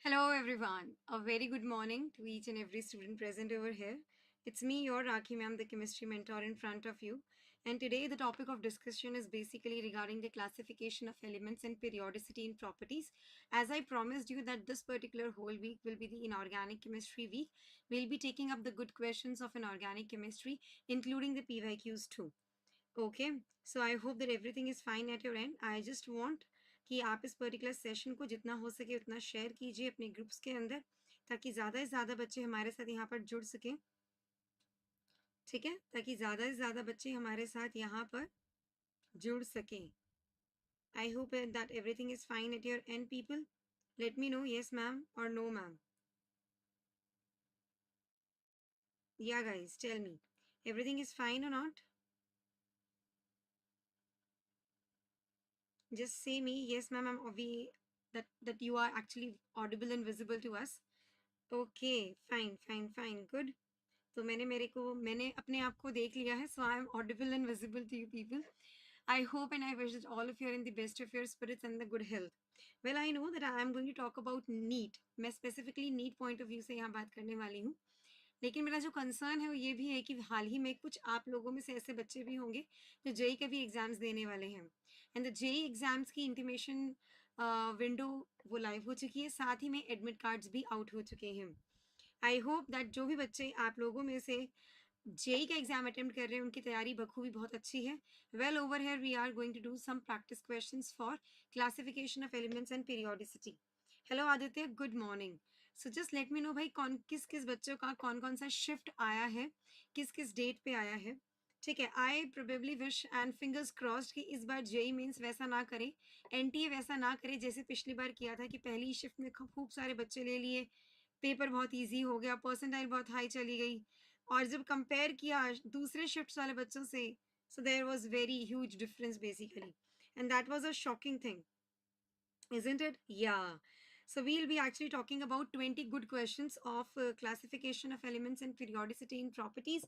Hello, everyone. A very good morning to each and every student present over here. It's me, your Rakhi ma'am, the chemistry mentor in front of you. And today, the topic of discussion is basically regarding the classification of elements and periodicity in properties. As I promised you that this particular whole week will be the inorganic chemistry week, we'll be taking up the good questions of inorganic chemistry, including the PYQs too. Okay so I hope that everything is fine at your and I just want कि आप इस particular session को जितना हो सके उतना share कीजिए अपने ग्रुप्स के अंदर ताकि ज़्यादा से ज़्यादा बच्चे हमारे साथ यहाँ पर जुड़ सकें। ठीक है, ताकि ज़्यादा से ज़्यादा बच्चे हमारे साथ यहाँ पर जुड़ सकें। I hope that everything is fine at your end people. Let me know yes ma'am और नो मैम। या guys tell me everything is fine और not. Just say me, yes, ma'am. We that you are actually audible and visible to us. Okay, fine, fine, fine, good. तो मैंने अपने आप को देख लिया है. So I am audible and visible to you people. I hope and I wish that all of you are in the best of your spirits and the good health. Well, I know that I am going to talk about NEET. मैं specifically NEET point of view से यहाँ बात करने वाली हूँ. लेकिन मेरा जो कंसर्न है वो ये भी है कि हाल ही में कुछ आप लोगों में से ऐसे बच्चे भी होंगे जो जेई के भी एग्जाम्स देने वाले हैं एंड द जेई एग्जाम्स की इंटीमेशन विंडो वो लाइव हो चुकी है, साथ ही में एडमिट कार्ड्स भी आउट हो चुके हैं। आई होप दैट जो भी बच्चे आप लोगों में से जेई का एग्जाम अटेम्प्ट कर रहे हैं उनकी तैयारी बखूबी बहुत अच्छी है। Well over here we are going to do some practice questions for classification of elements and periodicity. Hello Aditya, good morning. So just let me know भाई कौन किस किस बच्चों का कौन कौन सा शिफ्ट आया है, किस किस डेट पे आया है। ठीक है, I probably wish and fingers crossed कि इस बार जेई मीन्स वैसा ना करे, एनटीए वैसा ना करे जैसे पिछली बार किया था कि पहली शिफ्ट में खूब सारे बच्चे ले लिए, पेपर बहुत इजी हो गया, परसेंटाइल बहुत हाई चली गई, और जब कंपेयर किया दूसरे शिफ्ट वाले बच्चों से, so there was very huge difference basically, and that was a shocking thing, isn't it? Yeah. So we'll be actually talking about 20 good questions of classification of elements and periodicity in properties.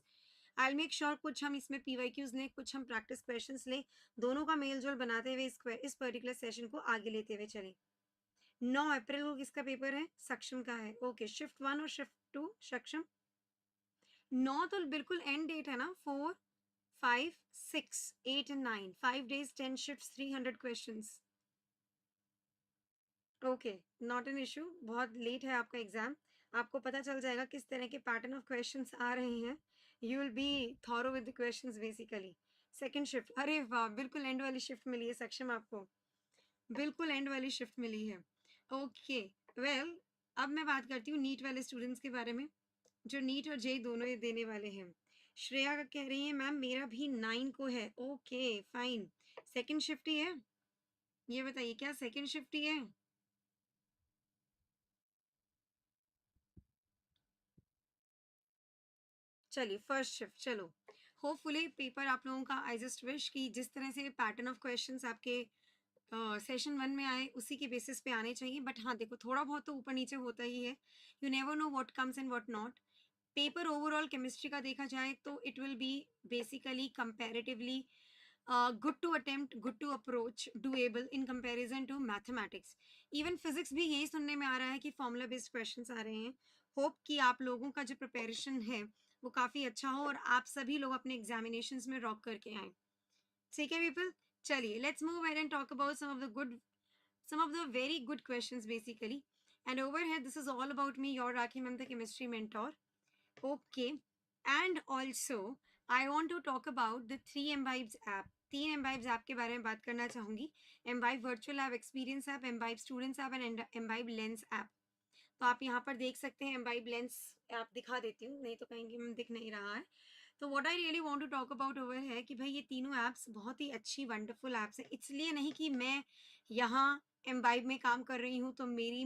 I'll make sure कुछ हम इसमें PYQs लें, कुछ हम practice questions लें, दोनों का mail जोल बनाते हुए इस पर्टिकुलर सेशन को आगे लेते हुए चलें। 9 अप्रैल को किसका पेपर है? सक्षम का है। ओके, शिफ्ट 1 और शिफ्ट 2 सक्षम। 9 तो बिल्कुल एंड डेट है ना। 4 5 6 8 and 9 5 days 10 shifts 300 questions। Okay, not an issue. बहुत लेट है आपका एग्जाम, आपको पता चल जाएगा किस तरह के पैटर्न ऑफ क्वेश्चंस आ रहे हैं। You will be thorough with the questions basically. Second shift, अरे वाह, बिल्कुल एंड वाली शिफ्ट मिली है सक्षम आपको, बिल्कुल एंड वाली शिफ्ट मिली है। ओके वेल, अब मैं बात करती हूँ नीट वाले स्टूडेंट्स के बारे में जो नीट और जेई दोनों ही देने वाले हैं। श्रेया का कह रही है मैम मेरा भी 9 को है। ओके फाइन, सेकंड शिफ्ट ही है। ये बताइए क्या सेकंड शिफ्ट ही है? चलिए फर्स्ट शिफ्ट, चलो होपफुली पेपर आप लोगों का, आई जस्ट विश कि जिस तरह से पैटर्न ऑफ क्वेश्चंस आपके सेशन 1 में आए उसी के बेसिस पे आने चाहिए। बट हाँ देखो, थोड़ा बहुत तो ऊपर नीचे होता ही है, you never know what comes and what not. Paper overall chemistry का देखा जाए तो it will B basically comparatively good to attempt, good to approach, doable in comparison to mathematics. Even physics भी यही सुनने में आ रहा है कि formula based questions आ रहे हैं। होप कि आप लोगों का जो प्रिपरेशन है वो काफ़ी अच्छा हो और आप सभी लोग अपने एग्जामिनेशंस में रॉक करके आए। ठीक है पीपल, चलिए let's move ahead and talk about some of the very good questions basically. And over here this is all about me, your Rakhi ma'am, the chemistry mentor. Okay. And also, I want to talk about the 3 Imbibes app. 3 Imbibes app के बारे में बात करना चाहूँगी। Imbibe Virtual Lab Experience app, Imbibe Students app and Imbibe Lens app. तो आप यहाँ पर देख सकते हैं, Imbibe Lens ऐप दिखा देती हूँ, नहीं तो कहेंगे मैम दिख नहीं रहा है। तो what I really want to talk about over है कि भाई ये तीनों ऐप्स बहुत ही अच्छी वंडरफुल ऐप्स हैं। इसलिए नहीं कि मैं यहाँ Imbibe में काम कर रही हूँ तो मेरी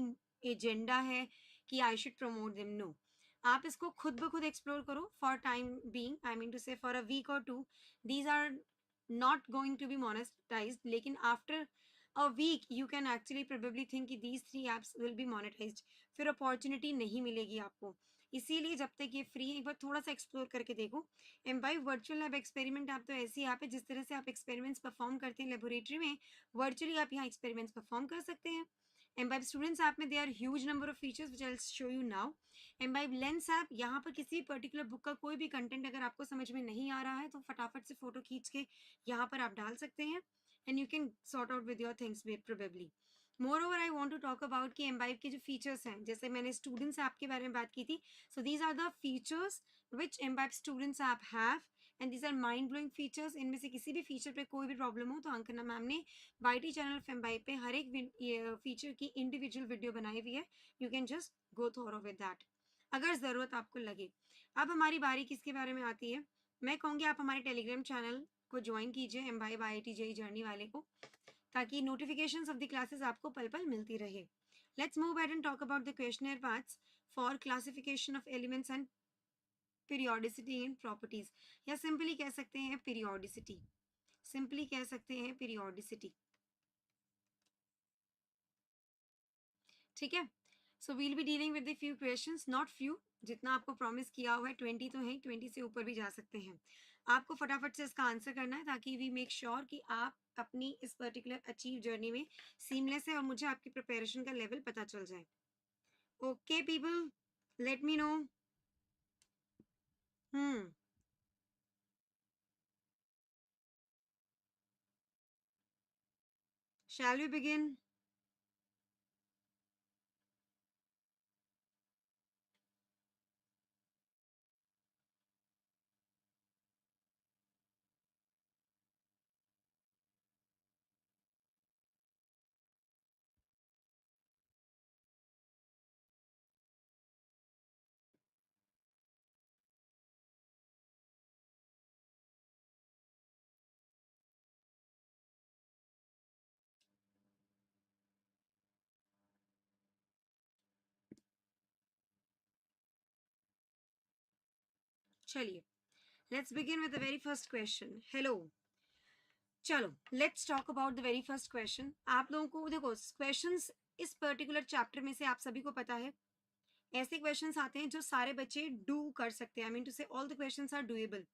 एजेंडा है कि I should promote them, no. आप इसको खुद ब खुद एक्सप्लोर करो for time being, I mean to say for a week or two, these are not going to be monetised, लेकिन after a week you can actually probably think कि these 3 apps will be monetised, फिर opportunity नहीं मिलेगी आपको। इसीलिए जब तक ये फ्री है एक बार थोड़ा सा एक्सप्लोर करके देखो। Imbibe virtual lab experiment app तो ऐसी ऐप है जिस तरह से आप एक्सपेरिमेंट्स परफॉर्म करते हैं लेबोरेटरी में, वर्चुअली आप यहाँ एक्सपेरिमेंट्स परफॉर्म कर सकते हैं। Mbibe Students ऐप में there are huge number of features which I'll show you now. Mbibe Lens app, यहाँ पर किसी पर्टिकुलर बुक का कोई भी कंटेंट अगर आपको समझ में नहीं आ रहा है तो फटाफट से फोटो खींच के यहाँ पर आप डाल सकते हैं and you can sort out with your things probably. Moreover, I want to talk about कि Mbibe के जो features हैं, जैसे मैंने students app के बारे में बात की थी, so these are the features which Mbibe students app have and these are mind blowing features. इनमें से किसी भी फीचर पे कोई भी प्रॉब्लम हो तो अंकना मैम ने YT चैनल ऑफ Mbibe पे हर एक फीचर की इंडिविजुअल वीडियो बनाई हुई है. You can just go through with that अगर ज़रूरत आपको लगे. अब हमारी बारी किसके बारे में आती है. मैं कहूँगी आप हमारे टेलीग्राम चैनल को ज्वाइन कीजिए Mbibe IIT JEE जर्नी वाले को, ताकि नोटिफिकेशंस ऑफ द क्लासेस आपको पल पल मिलती रहे. Let's move ahead and talk about the questioner parts for classification of elements and periodicity in properties, या सिंपली कह सकते हैं पीरियोडिसिटी. सिंपली कह सकते हैं पीरियोडिसिटी. ठीक है. So we'll be dealing with the few questions, not few, जितना आपको प्रॉमिस किया हुआ है 20 तो है, 20 से ऊपर भी जा सकते हैं. आपको फटाफट से इसका आंसर करना है ताकि वी मेक श्योर कि आप अपनी इस पर्टिकुलर अचीव जर्नी में सीमलेस है और मुझे आपकी प्रिपरेशन का लेवल पता चल जाए. Okay people, let me know. Hmm shall we begin. चलिए, let's begin with the very first question. Hello. चलो, let's talk about the very first question. आप लोगों को देखो, क्वेश्चंस इस पर्टिकुलर चैप्टर में से आप सभी को पता है ऐसे क्वेश्चंस आते हैं जो सारे बच्चे डू कर सकते हैं. I mean to say all the questions are doable.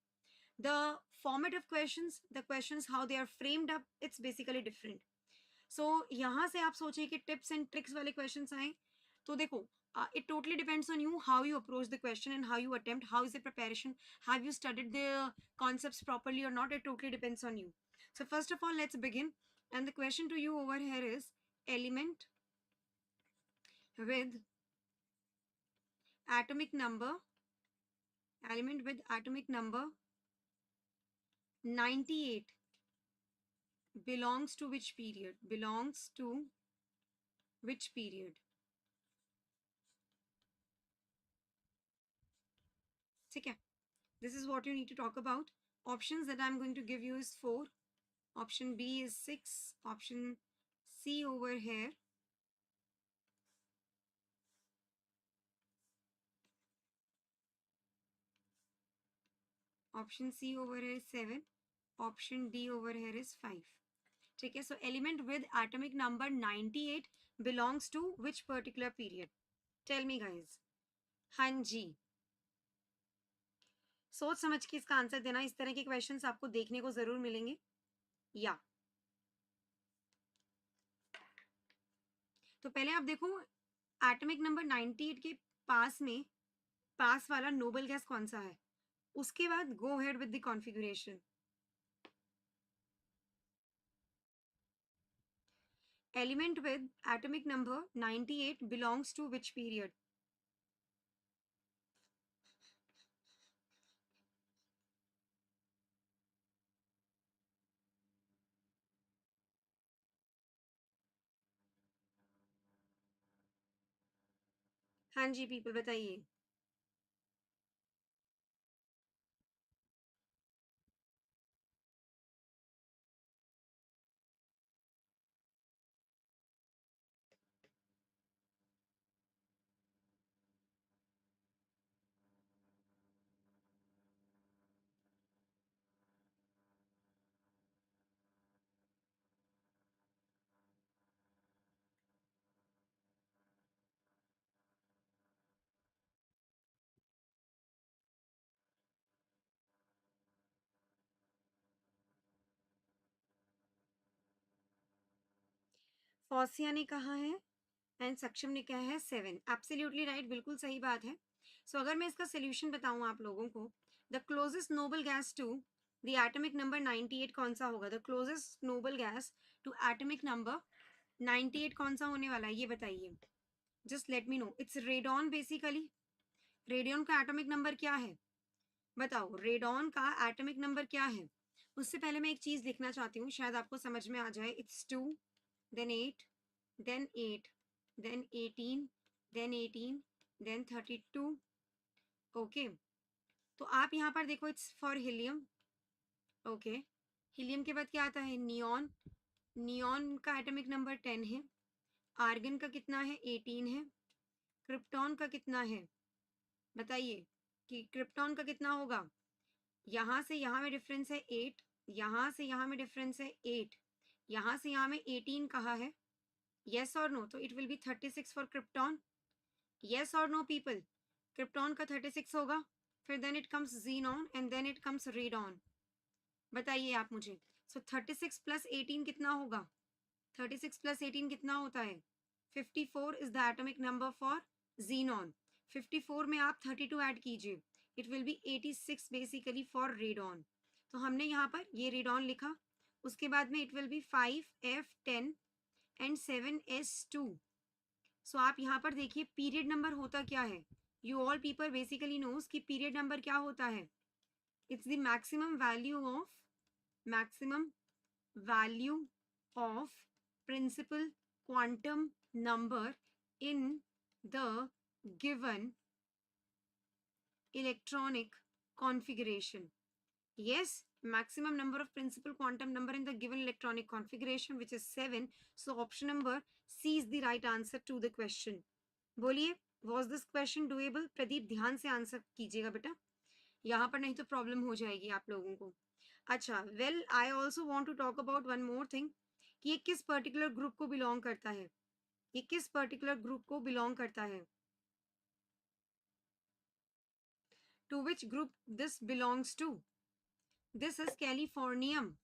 The format of questions, the questions how they are framed up, it's basically different. So यहाँ से आप सोचिए कि टिप्स एंड ट्रिक्स वाले क्वेश्चंस आए तो देखो, it totally depends on you how you approach the question and how you attempt, how is the preparation, have you studied the concepts properly or not, it totally depends on you. So first of all, let's begin, and the question to you over here is element with atomic number, element with atomic number 98 belongs to which period, belongs to which period. ठीक है. This is what you need to talk about. Options that I'm going to give you is 4. Option B is 6. Option C over here. Option C over here is 7. Option D over here is 5. ठीक है. So element with atomic number 98 belongs to which particular period? Tell me guys. हाँ जी. सोच समझ के इसका answer देना. इस तरह के क्वेश्चंस आपको देखने को जरूर मिलेंगे. या तो पहले आप देखो एटॉमिक नंबर 98 के पास में पास वाला नोबल गैस कौन सा है. उसके बाद go ahead with the configuration. Element with atomic number 98 belongs to which period. हाँ जी पीपल बताइए. फौसिया ने कहा है एंड सक्षम ने कहा है 7। एब्सोल्युटली राइट, बिल्कुल सही बात है। सो अगर मैं इसका सोल्यूशन बताऊं आप लोगों को, the closest noble gas to the atomic number 98 कौन सा होगा? The closest noble gas to atomic number 98 कौन सा होने वाला है, ये बताइए। Just let me know. It's radon basically. Radon का एटॉमिक नंबर क्या है? बताओ, रेडॉन का एटॉमिक नंबर क्या है? उससे पहले मैं एक चीज लिखना चाहती हूँ, शायद आपको समझ में आ जाए। It's 2, then 8, then 8, then 18, then 18, then 32। Okay, तो आप यहाँ पर देखो, it's for helium. Okay, helium के बाद क्या आता है? नियॉन। नियॉन का एटॉमिक नंबर 10 है। आर्गन का कितना है? 18 है। क्रिप्टॉन का कितना है? बताइए कि क्रिप्टॉन का कितना होगा? यहाँ से यहाँ में डिफरेंस है 8, यहाँ से यहाँ में डिफरेंस है 8, यहाँ से यहाँ में 18 कहा है। येस और नो? तो it will be 36 for krypton. Yes और नो पीपल? क्रिप्टॉन का 36 होगा, फिर then it comes xenon and then it comes radon. बताइए आप मुझे। सो 36 प्लस 18 कितना होगा? 36 प्लस 18 कितना होता है? 54 is the atomic number for xenon. 54 में आप 32 ऐड कीजिए, it will B 86 basically for radon. तो हमने यहाँ पर ये रेडॉन लिखा, उसके बाद में it will be 5F10 and 7S2। So आप यहाँ पर देखिए, पीरियड नंबर होता क्या है? You all people basically knows कि पीरियड नंबर क्या होता है? It's the maximum value of principal quantum number in the given electronic configuration. Yes, maximum number of principal quantum number in the given electronic configuration, which is 7. So option number C is the right answer to the question. बोलिए, was this question doable? Pradeep ध्यान से answer कीजिएगा बेटा, यहाँ पर नहीं तो problem हो जाएगी आप लोगों को। अच्छा, well I also want to talk about one more thing, कि ये किस पर्टिकुलर ग्रुप को बिलोंग करता है? ये किस पर्टिकुलर ग्रुप को बिलोंग करता है? To which group this belongs to? This is californium.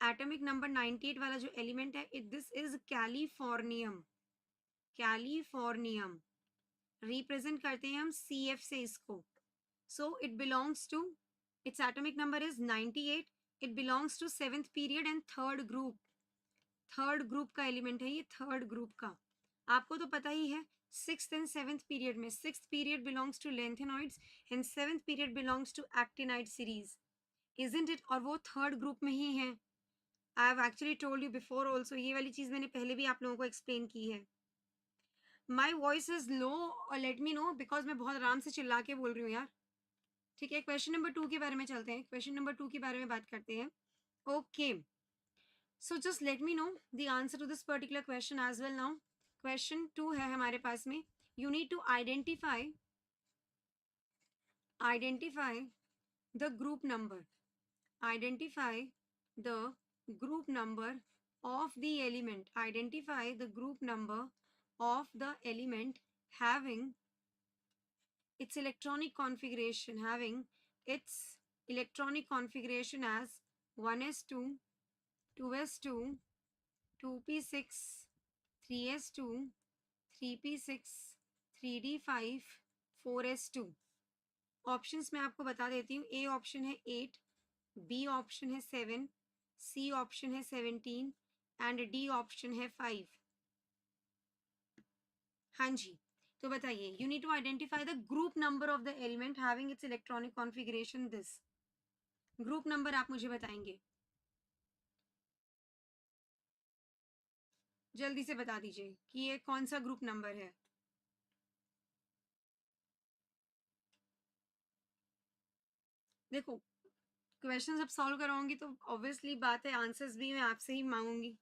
Atomic number 98 वाला जो एलिमेंट है, this is californium. Californium represent करते हैं हम CF से इसको। So it belongs to, its atomic number is 98। It belongs to 7th period and 3rd group. 3rd group का element है ये, 3rd ग्रुप का। आपको तो पता ही है, 6th एंड 7th पीरियड में 6th period belongs to lanthanoids and 7th period belongs to actinide series, isn't it? और वो 3rd ग्रुप में ही है। I have actually told you before also, ये वाली चीज मैंने पहले भी आप लोगों को एक्सप्लेन की है। My voice is low, late me no, because मैं बहुत आराम से चिल्ला के बोल रही हूँ यार। ठीक है, क्वेश्चन नंबर 2 के बारे में चलते हैं। क्वेश्चन नंबर 2 के बारे में बात करते हैं। Okay, so just let me know the answer to this particular question as well now. Question 2 है हमारे पास में, you need to identify the group number, identify the group number of the element, identify the group number of the element having its electronic configuration, as 1s2, 2s2, 2p6, 3s2, 3p6, 3d5, 4s2। Options मैं आपको बता देती हूँ। A option है 8, B option है 7, C option है 17 and D option है 5। हाँ जी, तो बताइए, you need to identify the group number of the element having its electronic configuration this. Group number आप मुझे बताएंगे, जल्दी से बता दीजिए कि ये कौन सा ग्रुप नंबर है। देखो, क्वेश्चन जब सॉल्व कराऊंगी तो ऑब्वियसली बात है, आंसर्स भी मैं आपसे ही मांगूंगी।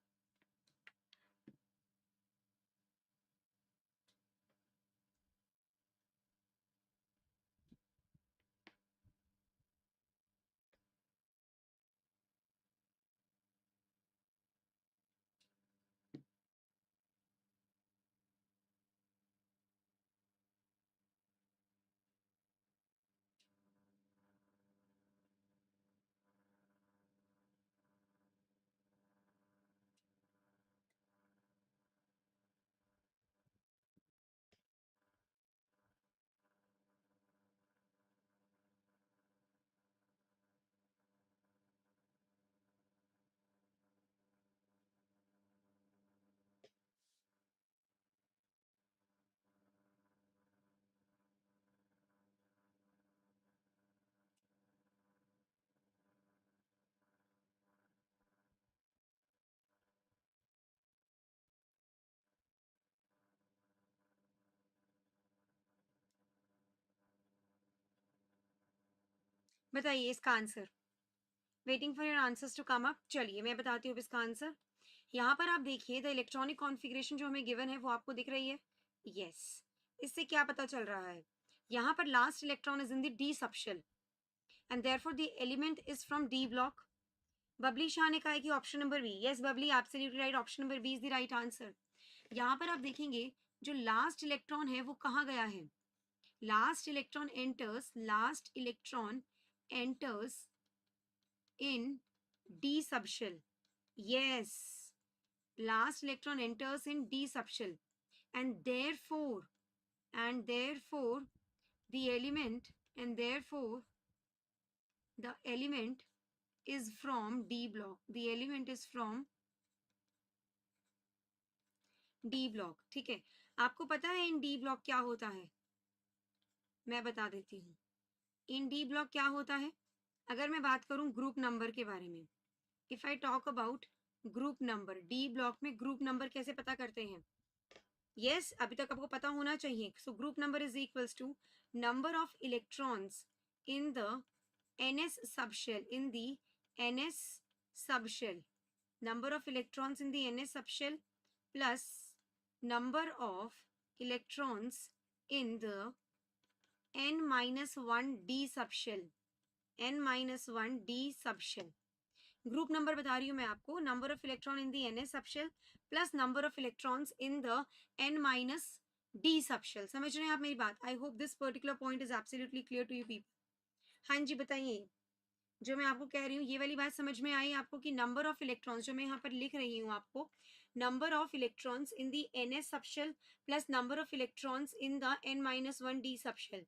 बताइए इसका answer. Waiting for your answers to come up. चलिए मैं बताती हूँ इसका आंसर। यहाँ पर आप देखिए द इलेक्ट्रॉनिक कॉन्फ़िगरेशन जो हमें गिवन है वो आपको दिख रही है। यस, इससे क्या पता चल रहा है, यहाँ पर last electron is in the d subshell and therefore the element is from d block. Babli Shah ने कहा है कि option number B. Yes Babli, absolutely right, option number B is the right answer. यहाँ पर आप देखेंगे जो लास्ट इलेक्ट्रॉन है वो कहाँ गया है। Last electron enters in d subshell. Yes, last electron enters in d subshell, and therefore the element and therefore the element is from d block. The element is from d block. ठीक है, आपको पता है इन d block क्या होता है? मैं बता देती हूँ। इन d block क्या होता है? अगर मैं बात करूं ग्रुप नंबर के बारे में, if I talk about group number, D block में ग्रुप नंबर कैसे पता करते हैं? यस, अभी तक आपको पता होना चाहिए। So group number is equals to number of electrons in the ns subshell, in the ns subshell, number of electrons in the ns subshell plus number of electrons in the n minus 1 d subshell, n minus 1 d subshell। Group number बता रही हूँ मैं आपको, number of electron in the ns subshell plus number of electrons in the n minus d subshell. समझ रहे हैं आप मेरी बात? I hope this particular point is absolutely clear to you people. हाँ जी बताइए, जो मैं आपको कह रही हूँ ये वाली बात समझ में आई आपको कि नंबर ऑफ इलेक्ट्रॉन्स जो मैं यहाँ पर लिख रही हूँ आपको, number of electrons in the ns subshell plus number of electrons in the n minus 1 d subshell.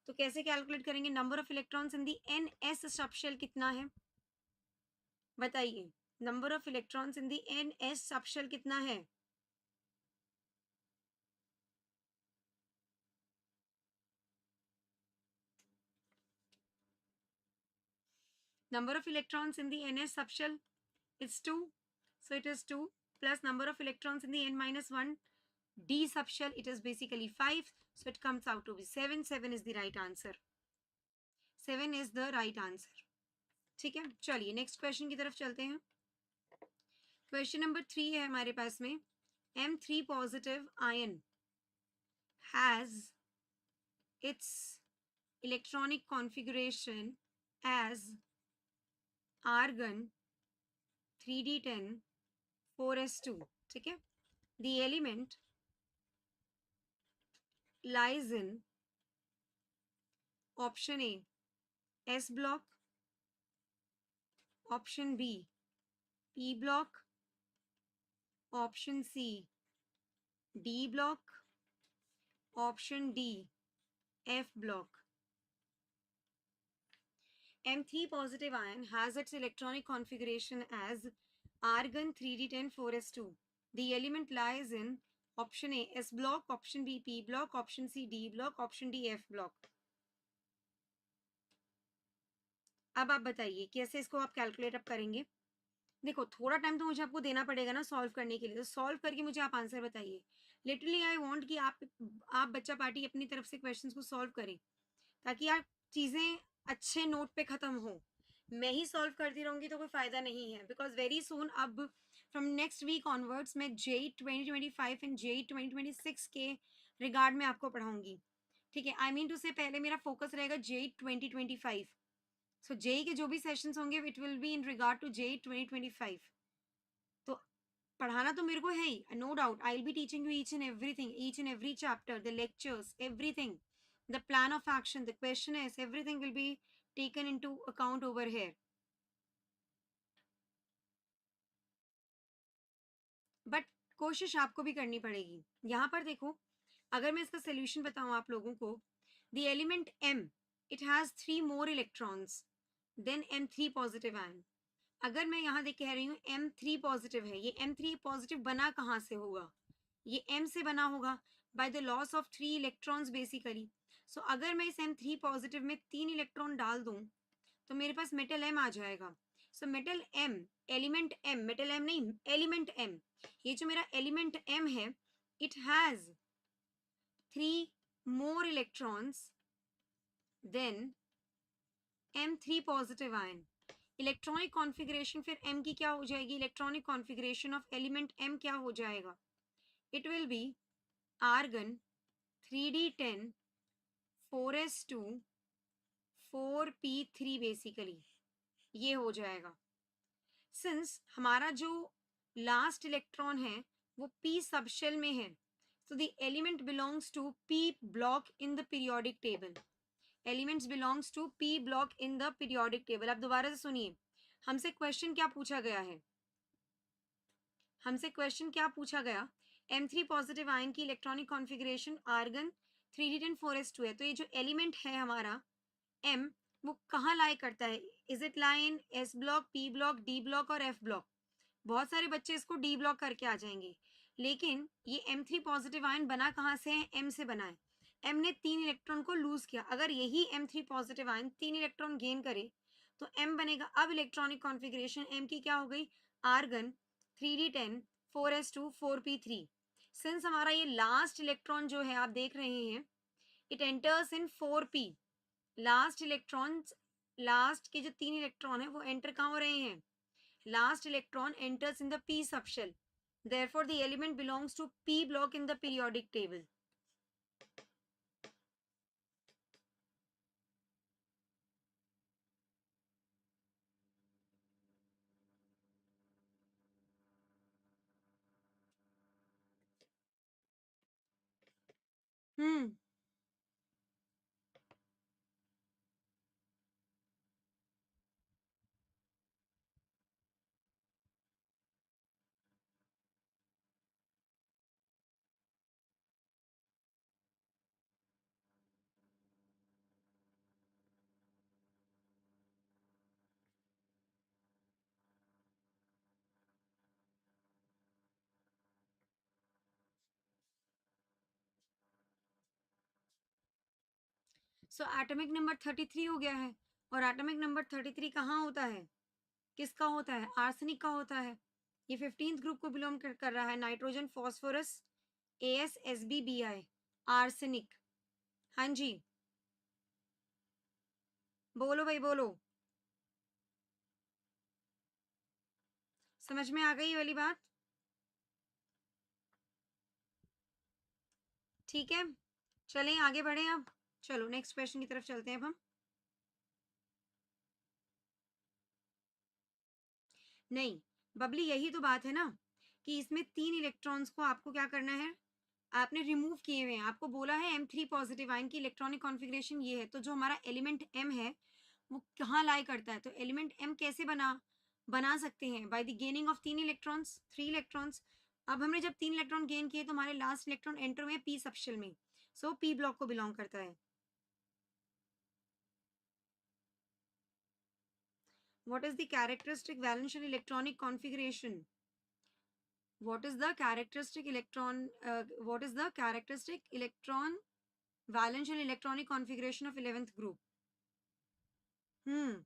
तो कैसे कैलकुलेट करेंगे? Number of electrons in the n s subshell कितना है बताइए? Number of electrons in the n s subshell कितना है? Number of electrons in the n s subshell is 2, so it is 2 plus number of electrons in the n minus 1 d subshell, it is basically 5, so it comes out to be 7। 7 is the right answer, 7 is the right answer। ठीक है, चलिए next question की तरफ चलते हैं। Question number 3 है हमारे पास में। M3 positive ion has its electronic configuration as argon 3d10 4s2। ठीक है, the element lies in option A s block, option B p block, option C d block, option D f block। M3 positive ion has its electronic configuration as argon 3d10 4s2। The element lies in option A s block, option B p block, option C d block, option D f block। अब आप बताइए कैसे इसको आप calculate up करेंगे? देखो थोड़ा time तो मुझे आपको देना पड़ेगा ना सॉल्व करने के लिए, तो सॉल्व करके मुझे आप आंसर बताइए। लिटरली आई वांट कि आप बच्चा पार्टी अपनी तरफ से क्वेश्चंस को सॉल्व करें ताकि यार चीज़ें अच्छे नोट पे ख़त्म हो। मैं ही सॉल्व करती रहूँगी तो कोई फ़ायदा नहीं है, बिकॉज वेरी सून अब फ्रॉम नेक्स्ट वीक ऑनवर्ड्स मैं JEE 2025 एंड JEE 2026 के रिगार्ड में आपको पढ़ाऊँगी। ठीक है, आई मीन टू से पहले मेरा फोकस रहेगा JEE 2025। सो JEE के जो भी सेशंस होंगे it will be in regard to JEE 2025। तो पढ़ाना तो मेरे को है ही, no doubt I will be teaching you each and everything, each and every chapter, the lectures, everything, the plan of action, the questionnaires, everything will be taken into account over here। But कोशिश आपको भी करनी पड़ेगी। यहाँ पर देखो, अगर मैं इसका सोल्यूशन बताऊँ आप लोगों को, the element M it has 3 more electrons then M3 positive ion. अगर मैं यहाँ देख कह रही हूँ M3 पॉजिटिव है, ये M3 पॉजिटिव बना कहाँ से होगा? ये M से बना होगा by the loss of 3 electrons basically. So अगर मैं इस M3 पॉजिटिव में 3 इलेक्ट्रॉन डाल दूं तो मेरे पास मेटल M आ जाएगा। So metal M, element M, metal M नहीं, एलिमेंट M, ये जो मेरा एलिमेंट M है it has 3 more electrons then M3 positive ion, electronic configuration फिर M की क्या हो जाएगी, electronic configuration of element M क्या हो जाएगा, it will be argon 3d10 4s2 4p3 basically, ये हो जाएगा। सिंस हमारा जो लास्ट इलेक्ट्रॉन है वो p सबशेल में है, so the element belongs to p block in the periodic table, elements belongs to p block in the periodic table. अब दोबारा से सुनिए, हमसे क्वेश्चन क्या पूछा गया है, हमसे क्वेश्चन क्या पूछा गया, M3 पॉजिटिव आयन की electronic configuration argon 3d10 4s2 है, तो ये जो एलिमेंट है हमारा M, वो कहाँ लाई करता है, is it line S block, P block, D block और F ब्लॉक। बहुत सारे बच्चे इसको D ब्लॉक करके आ जाएंगे, लेकिन ये M3 पॉजिटिव आयन बना कहाँ से है, M से बना है। M ने 3 इलेक्ट्रॉन को लूज किया, अगर यही M3 positive ion 3 electron gain करे तो M बनेगा। अब इलेक्ट्रॉनिक कॉन्फ़िगरेशन M की क्या हो गई, argon 3d10 4s2 4p3। Since हमारा ये लास्ट इलेक्ट्रॉन जो है आप देख रहे हैं, it enters in 4p, last electrons, last के जो 3 इलेक्ट्रॉन है वो एंटर कहाँ हो रहे हैं, last electron enters in the p subshell, therefore the element belongs to p block in the periodic table. Hmm, so atomic number 33 हो गया है, और एटॉमिक नंबर 33 कहाँ होता है, किसका होता है, आर्सेनिक का होता है। ये 15th ग्रुप को बिलोंग कर रहा है, नाइट्रोजन फॉस्फोरस AsSbBi, आर्सेनिक। हाँ जी, बोलो भाई बोलो, समझ में आ गई ये वाली बात, ठीक है। चलें आगे बढ़ें अब, चलो नेक्स्ट क्वेश्चन की तरफ चलते हैं अब हम। नहीं बबली, यही तो बात है ना, कि इसमें 3 इलेक्ट्रॉन्स को आपको क्या करना है, आपने रिमूव किए हुए हैं, आपको बोला है M3 पॉजिटिव आयन की इलेक्ट्रॉनिक कॉन्फ़िगरेशन ये है, तो जो हमारा एलिमेंट M है वो कहाँ लाई करता है, तो एलिमेंट M कैसे बना सकते हैं, by the gaining of 3 electrons, 3 electrons. अब हमने जब 3 इलेक्ट्रॉन गेन किए तो हमारे लास्ट इलेक्ट्रॉन एंटर हुए p सबशेल में, सो p ब्लॉक को बिलोंग करता है। What is the characteristic वैलेंशियल electronic configuration, what is the characteristic electron what is the characteristic electron valence and electronic configuration of 11th group। हम्म,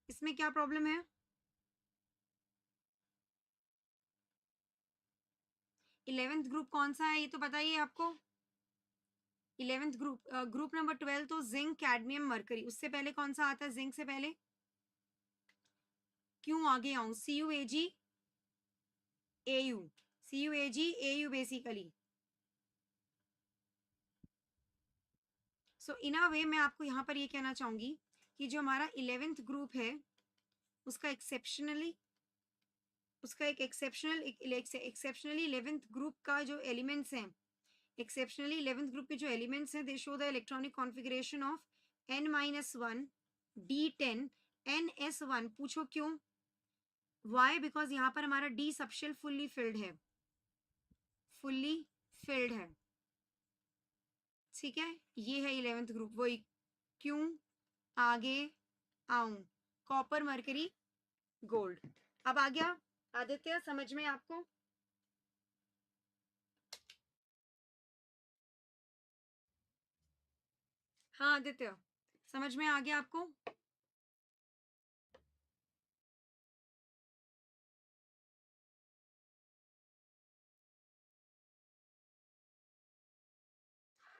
इसमें क्या problem है, 11th group कौन सा है ये तो बताइए आपको। 11th ग्रुप, ग्रुप नंबर 12 तो जिंक कैडमियम मरकरी, उससे पहले कौन सा आता है, जिंक से पहले, क्यों आगे आऊं, CuAg CuAg बेसिकली। सो इन अ वे मैं आपको यहाँ पर ये कहना चाहूंगी कि जो हमारा 11th ग्रुप है उसका एक एक्सेप्शनली 11th ग्रुप का जो एलिमेंट्स हैं, एक्सेप्शनली 11th ग्रुप के जो एलिमेंट्स हैं, दे show the electronic configuration of n-1 d10 ns1। पूछो क्यों, वाई, बिकॉज यहाँ पर हमारा डी सबशेल फुल्ली फिल्ड है, फुल्ली फिल्ड है, ठीक है। ये है 11th ग्रुप, वही क्यों आगे आऊं, कॉपर मरकरी गोल्ड। अब आ गया आदित्य समझ में आपको, हाँ आदित्य समझ में आ गया आपको।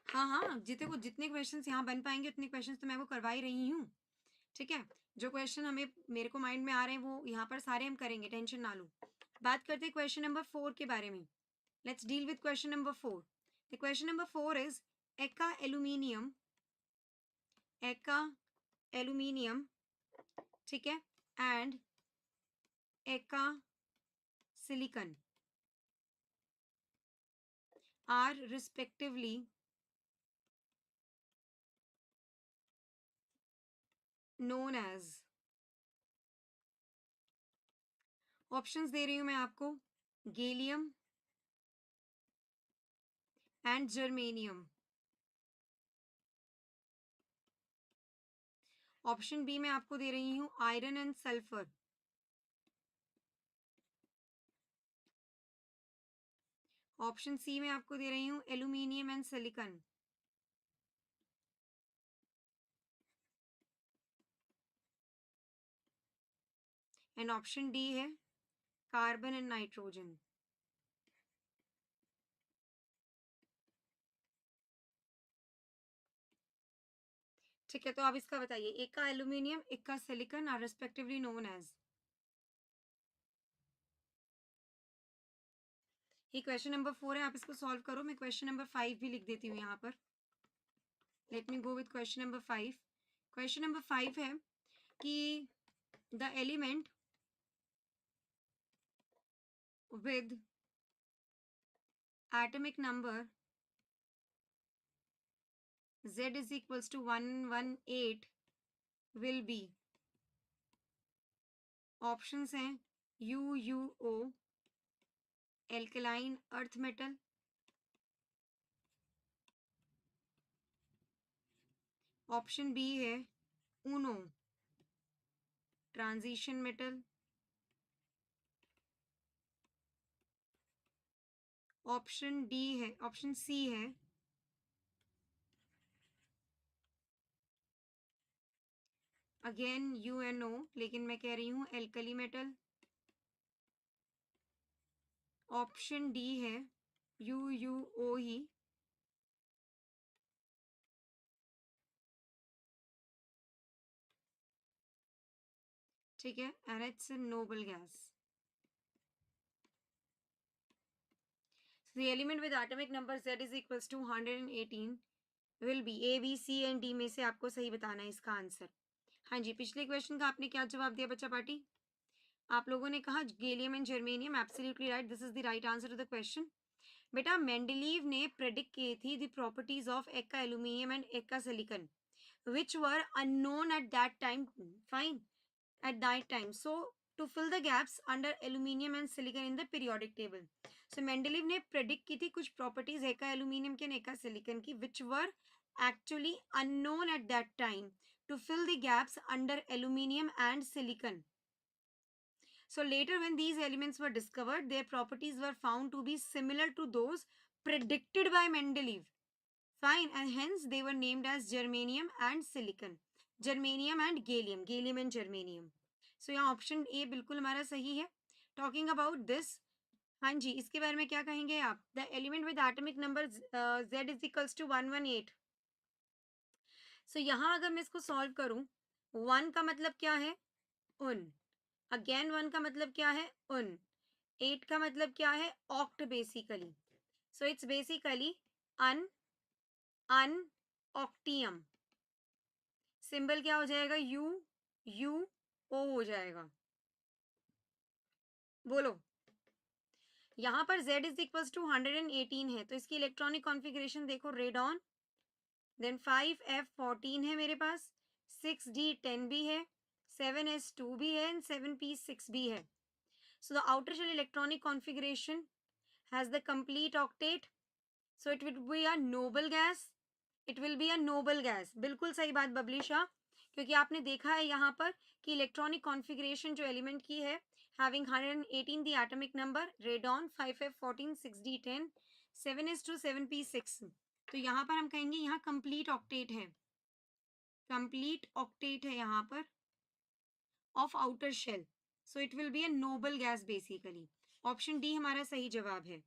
हाँ हाँ, जितने क्वेश्चंस यहाँ बन पाएंगे उतने क्वेश्चंस तो मैं वो करवा ही रही हूँ। ठीक है, जो क्वेश्चन हमें मेरे को माइंड में आ रहे हैं वो यहाँ पर सारे हम करेंगे, टेंशन ना लो। बात करते हैं क्वेश्चन नंबर 4 के बारे में। Let's deal with question number 4। The question number 4 is eka aluminium, ठीक है, एंड एका silicon are respectively known as, options दे रही हूं मैं आपको, gallium and germanium. Option B में आपको दे रही हूं iron and sulphur. Option C में आपको दे रही हूं aluminium and silicon. And option D है कार्बन एंड नाइट्रोजन। ठीक है, तो आप इसका बताइए, एक का एल्यूमिनियम, एक का silicon are respectively known as. ये क्वेश्चन नंबर 4 है, आप इसको सॉल्व करो। मैं क्वेश्चन नंबर 5 भी लिख देती हूँ यहाँ पर। Let me go with question number 5। Question number 5 है कि the element with atomic number Z is equals to 118 will be, options हैं UuO alkaline earth metal, option B है uno transition metal, option D है, option C है again UNO, लेकिन मैं कह रही हूं एल्कली मेटल, ऑप्शन डी है UuO ही, ठीक है, and it's noble gas. The element with atomic number Z is equals to 118 will be A, B, C and D में से आपको सही बताना है इसका आंसर। हाँ जी, पिछले क्वेश्चन का आपने क्या जवाब दिया बच्चा पार्टी? आप लोगों ने कहा gallium and germanium, absolutely right, this is the right answer to the question. बेटा मेंडलीव ने प्रेडिक्ट की थी द प्रॉपर्टीज ऑफ एका एल्यूमिनियम एंड एका silicon which were unknown at that time, fine, at that time, so to fill the gaps under aluminium and silicon in the periodic table, so Mendeleev ने predict की थी कुछ properties एका aluminium के एका silicon की which were actually unknown at that time to fill the gaps under aluminium and silicon. So later when these elements were discovered, their properties were found to be similar to those predicted by Mendeleev. Fine, and hence they were named as germanium and silicon. Germanium and gallium, gallium and germanium. So यहाँ option A बिल्कुल हमारा सही है. Talking about this, हाँ जी, इसके बारे में क्या कहेंगे आप? The element with atomic number Z is equals to 118. So यहाँ अगर मैं इसको सॉल्व करूँ, 1 का मतलब क्या है? उन. अगेन 1 का मतलब क्या है? उन. 8 का मतलब क्या है? Oct basically. So it's basically unoctium. Symbol क्या हो जाएगा? UuO हो जाएगा. बोलो. यहाँ पर Z इज इक्वल टू 118 है, तो इसकी इलेक्ट्रॉनिक कॉन्फ़िगरेशन देखो, रेडॉन, देन 5F14 है मेरे पास, 6D10 भी है, 7S2 भी है एंड 7P6 भी है. So the outer shell electronic configuration has the complete octet. So it will be a noble gas. It will be a noble gas. बिल्कुल सही बात बबली शाह, क्योंकि आपने देखा है यहाँ पर कि इलेक्ट्रॉनिक कॉन्फ़िगरेशन जो एलिमेंट की है, having 118 the atomic number, radon 5F14 6D10 7S2 7P6, तो यहाँ पर हम कहेंगे यहाँ कंप्लीट ऑक्टेट है, कंप्लीट ऑक्टेट है यहाँ पर of outer shell. So it will be a noble gas basically. Option D हमारा सही जवाब है.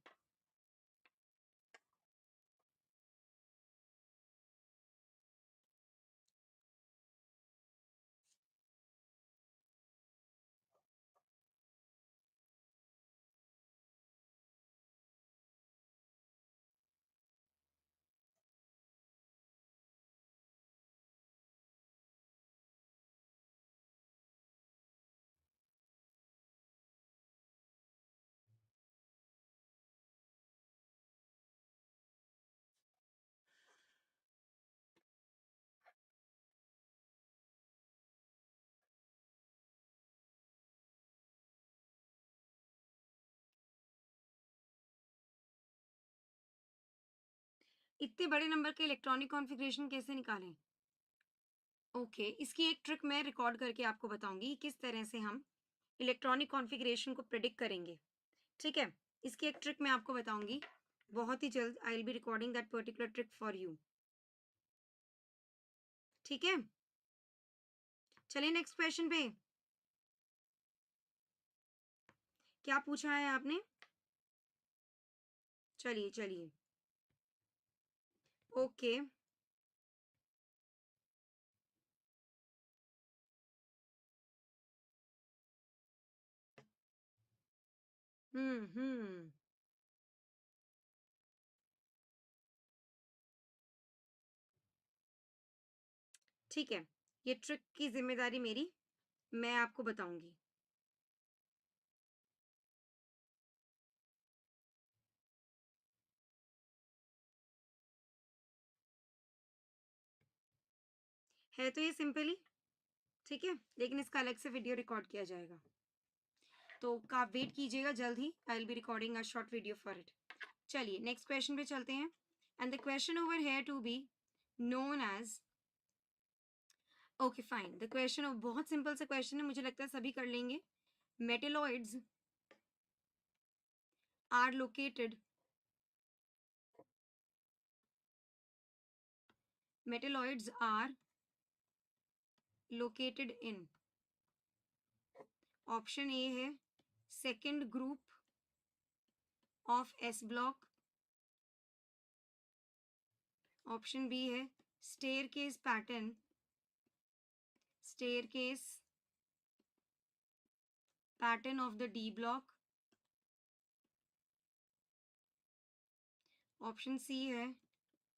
इतने बड़े नंबर के इलेक्ट्रॉनिक कॉन्फ़िगरेशन कैसे निकालें? ओके, इसकी एक ट्रिक मैं रिकॉर्ड करके आपको बताऊँगी, किस तरह से हम इलेक्ट्रॉनिक कॉन्फ़िगरेशन को प्रेडिक्ट करेंगे, ठीक है? इसकी एक ट्रिक मैं आपको बताऊँगी, बहुत ही जल्द आई will be recording that particular trick for you, ठीक है? चलिए नेक्स्ट क्वेश्चन पे, क्या पूछा है आपने? चलिए, चलिए। ओके। हुँ। ठीक है, ये ट्रिक की ज़िम्मेदारी मेरी, मैं आपको बताऊँगी। है तो ये सिंपल ही, ठीक है? लेकिन इसका अलग से वीडियो रिकॉर्ड किया जाएगा। तो आप वेट कीजिएगा, जल्द ही I will be recording a short video for it. चलिए नेक्स्ट क्वेश्चन पे चलते हैं। And the question over here to be known as, okay fine, the question बहुत सिंपल सा क्वेश्चन है, मुझे लगता है सभी कर लेंगे। Metalloids are located, metalloids are located in, option A है second group of s block, option B है staircase pattern, staircase pattern of the d block, option C है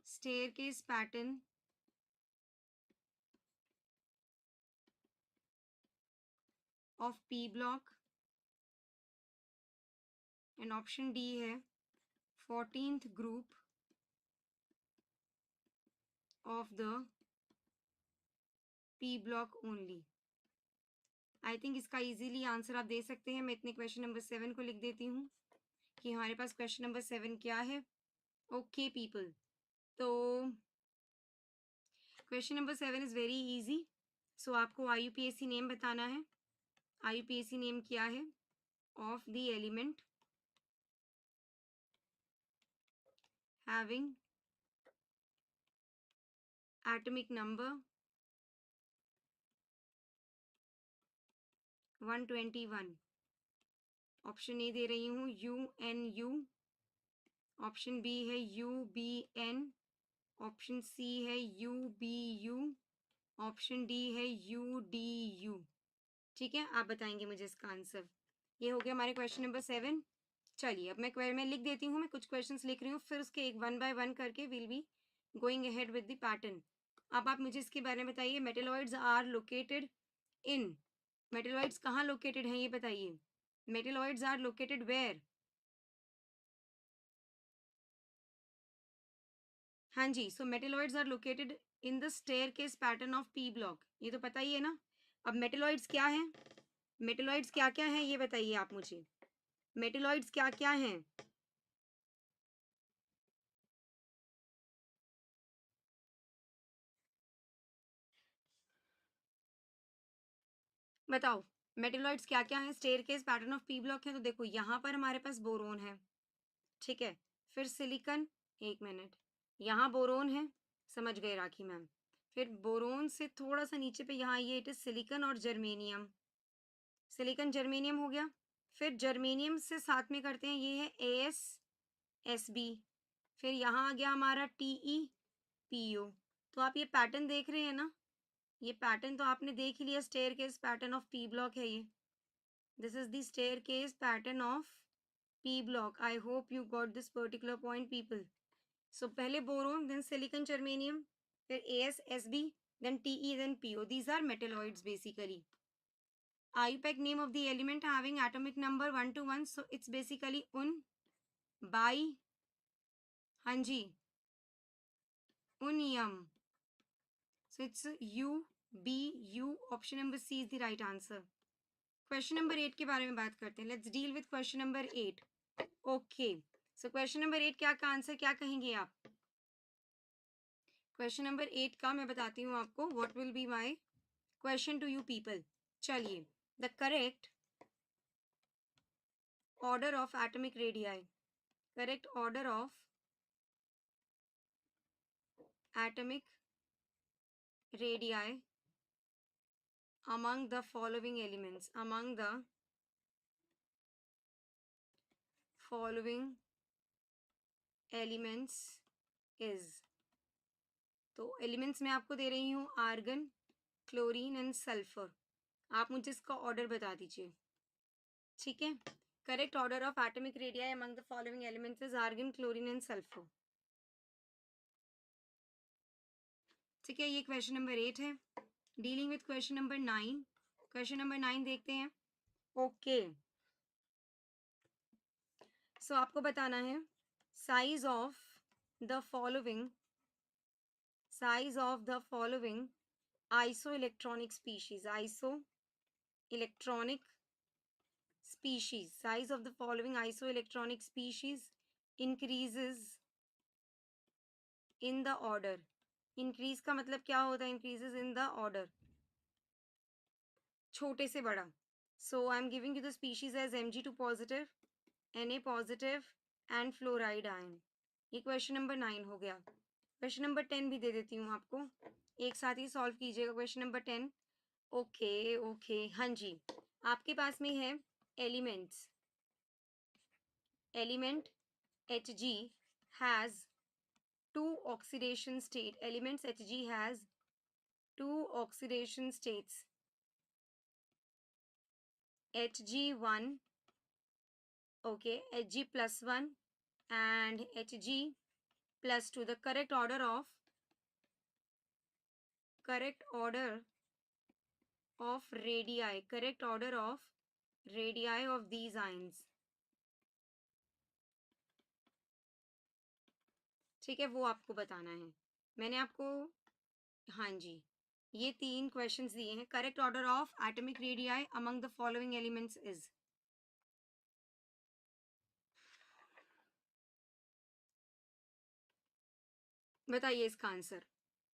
staircase pattern of p block, and option D है 14th group of the P block only. I think इसका easily answer आप दे सकते हैं। मैं इतने question number 7 को लिख देती हूँ कि हमारे पास क्वेश्चन नंबर 7 क्या है। ओके पीपल, तो question number 7 is very easy. So आपको आईयूपीएसी नेम बताना है। आईयूपीएसी नेम क्या है? Of the element having atomic number 121। Option A दे रही हूँ UNU, ऑप्शन बी है UBN, ऑप्शन सी है UBU, ऑप्शन डी है UDU। ठीक है, आप बताएंगे मुझे इसका आंसर। ये हो गया हमारे क्वेश्चन नंबर 7। चलिए अब मैं लिख देती हूँ, मैं कुछ क्वेश्चंस लिख रही हूँ, फिर उसके एक वन बाय वन करके will be going ahead with the pattern. अब आप मुझे इसके बारे में बताइए। Metalloids are located in, metalloids कहाँ लोकेटेड हैं ये बताइए। Metalloids are located where? हाँ जी, so metalloids are located in the staircase pattern of p block, ये तो पता ही है ना। अब मेटेलॉइड्स क्या हैं, मेटेलॉइड्स क्या क्या हैं ये बताइए आप मुझे। मेटेलॉइड्स क्या क्या हैं? बताओ मेटेलॉइड्स क्या क्या हैं, staircase pattern of p block है। तो देखो यहाँ पर हमारे पास बोरोन है, ठीक है, फिर सिलिकन, एक मिनट, यहाँ बोरोन है, समझ गए राखी मैम। फिर बोरोन से थोड़ा सा नीचे पे यहाँ ये इट इज सिलिकन और जर्मेनियम, सिलिकन जर्मेनियम हो गया। फिर जर्मेनियम से साथ में करते हैं ये है AsSb, फिर यहाँ आ गया हमारा TePO। तो आप ये पैटर्न देख रहे हैं ना, ये पैटर्न तो आपने देख ही लिया, staircase pattern of p block है ये। This is the staircase pattern of p block. I hope you got this particular point people. So पहले बोरोन, देन सिलिकन जर्मेनियम, फिर AsSb, then Te, then PO. These are metalloids basically. IUPAC name of the element having atomic number 1 to 1. So it's basically un, bi, हाँ जी, unium. So it's UBU. Option number C is the right answer. Question number 8 के बारे में बात करते हैं। Let's deal with question number 8। Okay, so question number 8 क्या का answer क्या कहेंगे आप? क्वेश्चन नंबर 8 का मैं बताती हूँ आपको what will be my question to you people. चलिए, the correct order of atomic radii. Correct order of atomic radii among the following elements. Among the following elements is. तो एलिमेंट्स मैं आपको दे रही हूँ आर्गन, क्लोरीन एंड सल्फर. आप मुझे इसका ऑर्डर बता दीजिए. ठीक है. Correct order of atomic radii among the following elements is argon, chlorine and sulphur. ठीक है, ये क्वेश्चन नंबर 8 है. Dealing with question number 9. Question number 9 देखते हैं. ओके, सो आपको बताना है size of the following isoelectronic species. Isoelectronic species. Size of the following isoelectronic species increases in the order. Increase का मतलब क्या होता है? Increases in the order, छोटे से बड़ा. So I am giving you the species as Mg2 positive, Na positive and fluoride ion. ये question number 9 हो गया. क्वेश्चन नंबर 10 भी दे देती हूँ आपको, एक साथ ही सॉल्व कीजिएगा. Question number 10. ओके, हाँ जी, आपके पास में है elements. Element Hg has two oxidation state. Elements Hg has two oxidation states. Hg1, okay, Hg plus 1 and Hg plus 2. The correct order of radii of these ions. ठीक है, वो आपको बताना है. मैंने आपको, हाँ जी, ये 3 क्वेश्चंस दिए हैं. Correct order of atomic radii among the following elements is. बताइए इसका आंसर.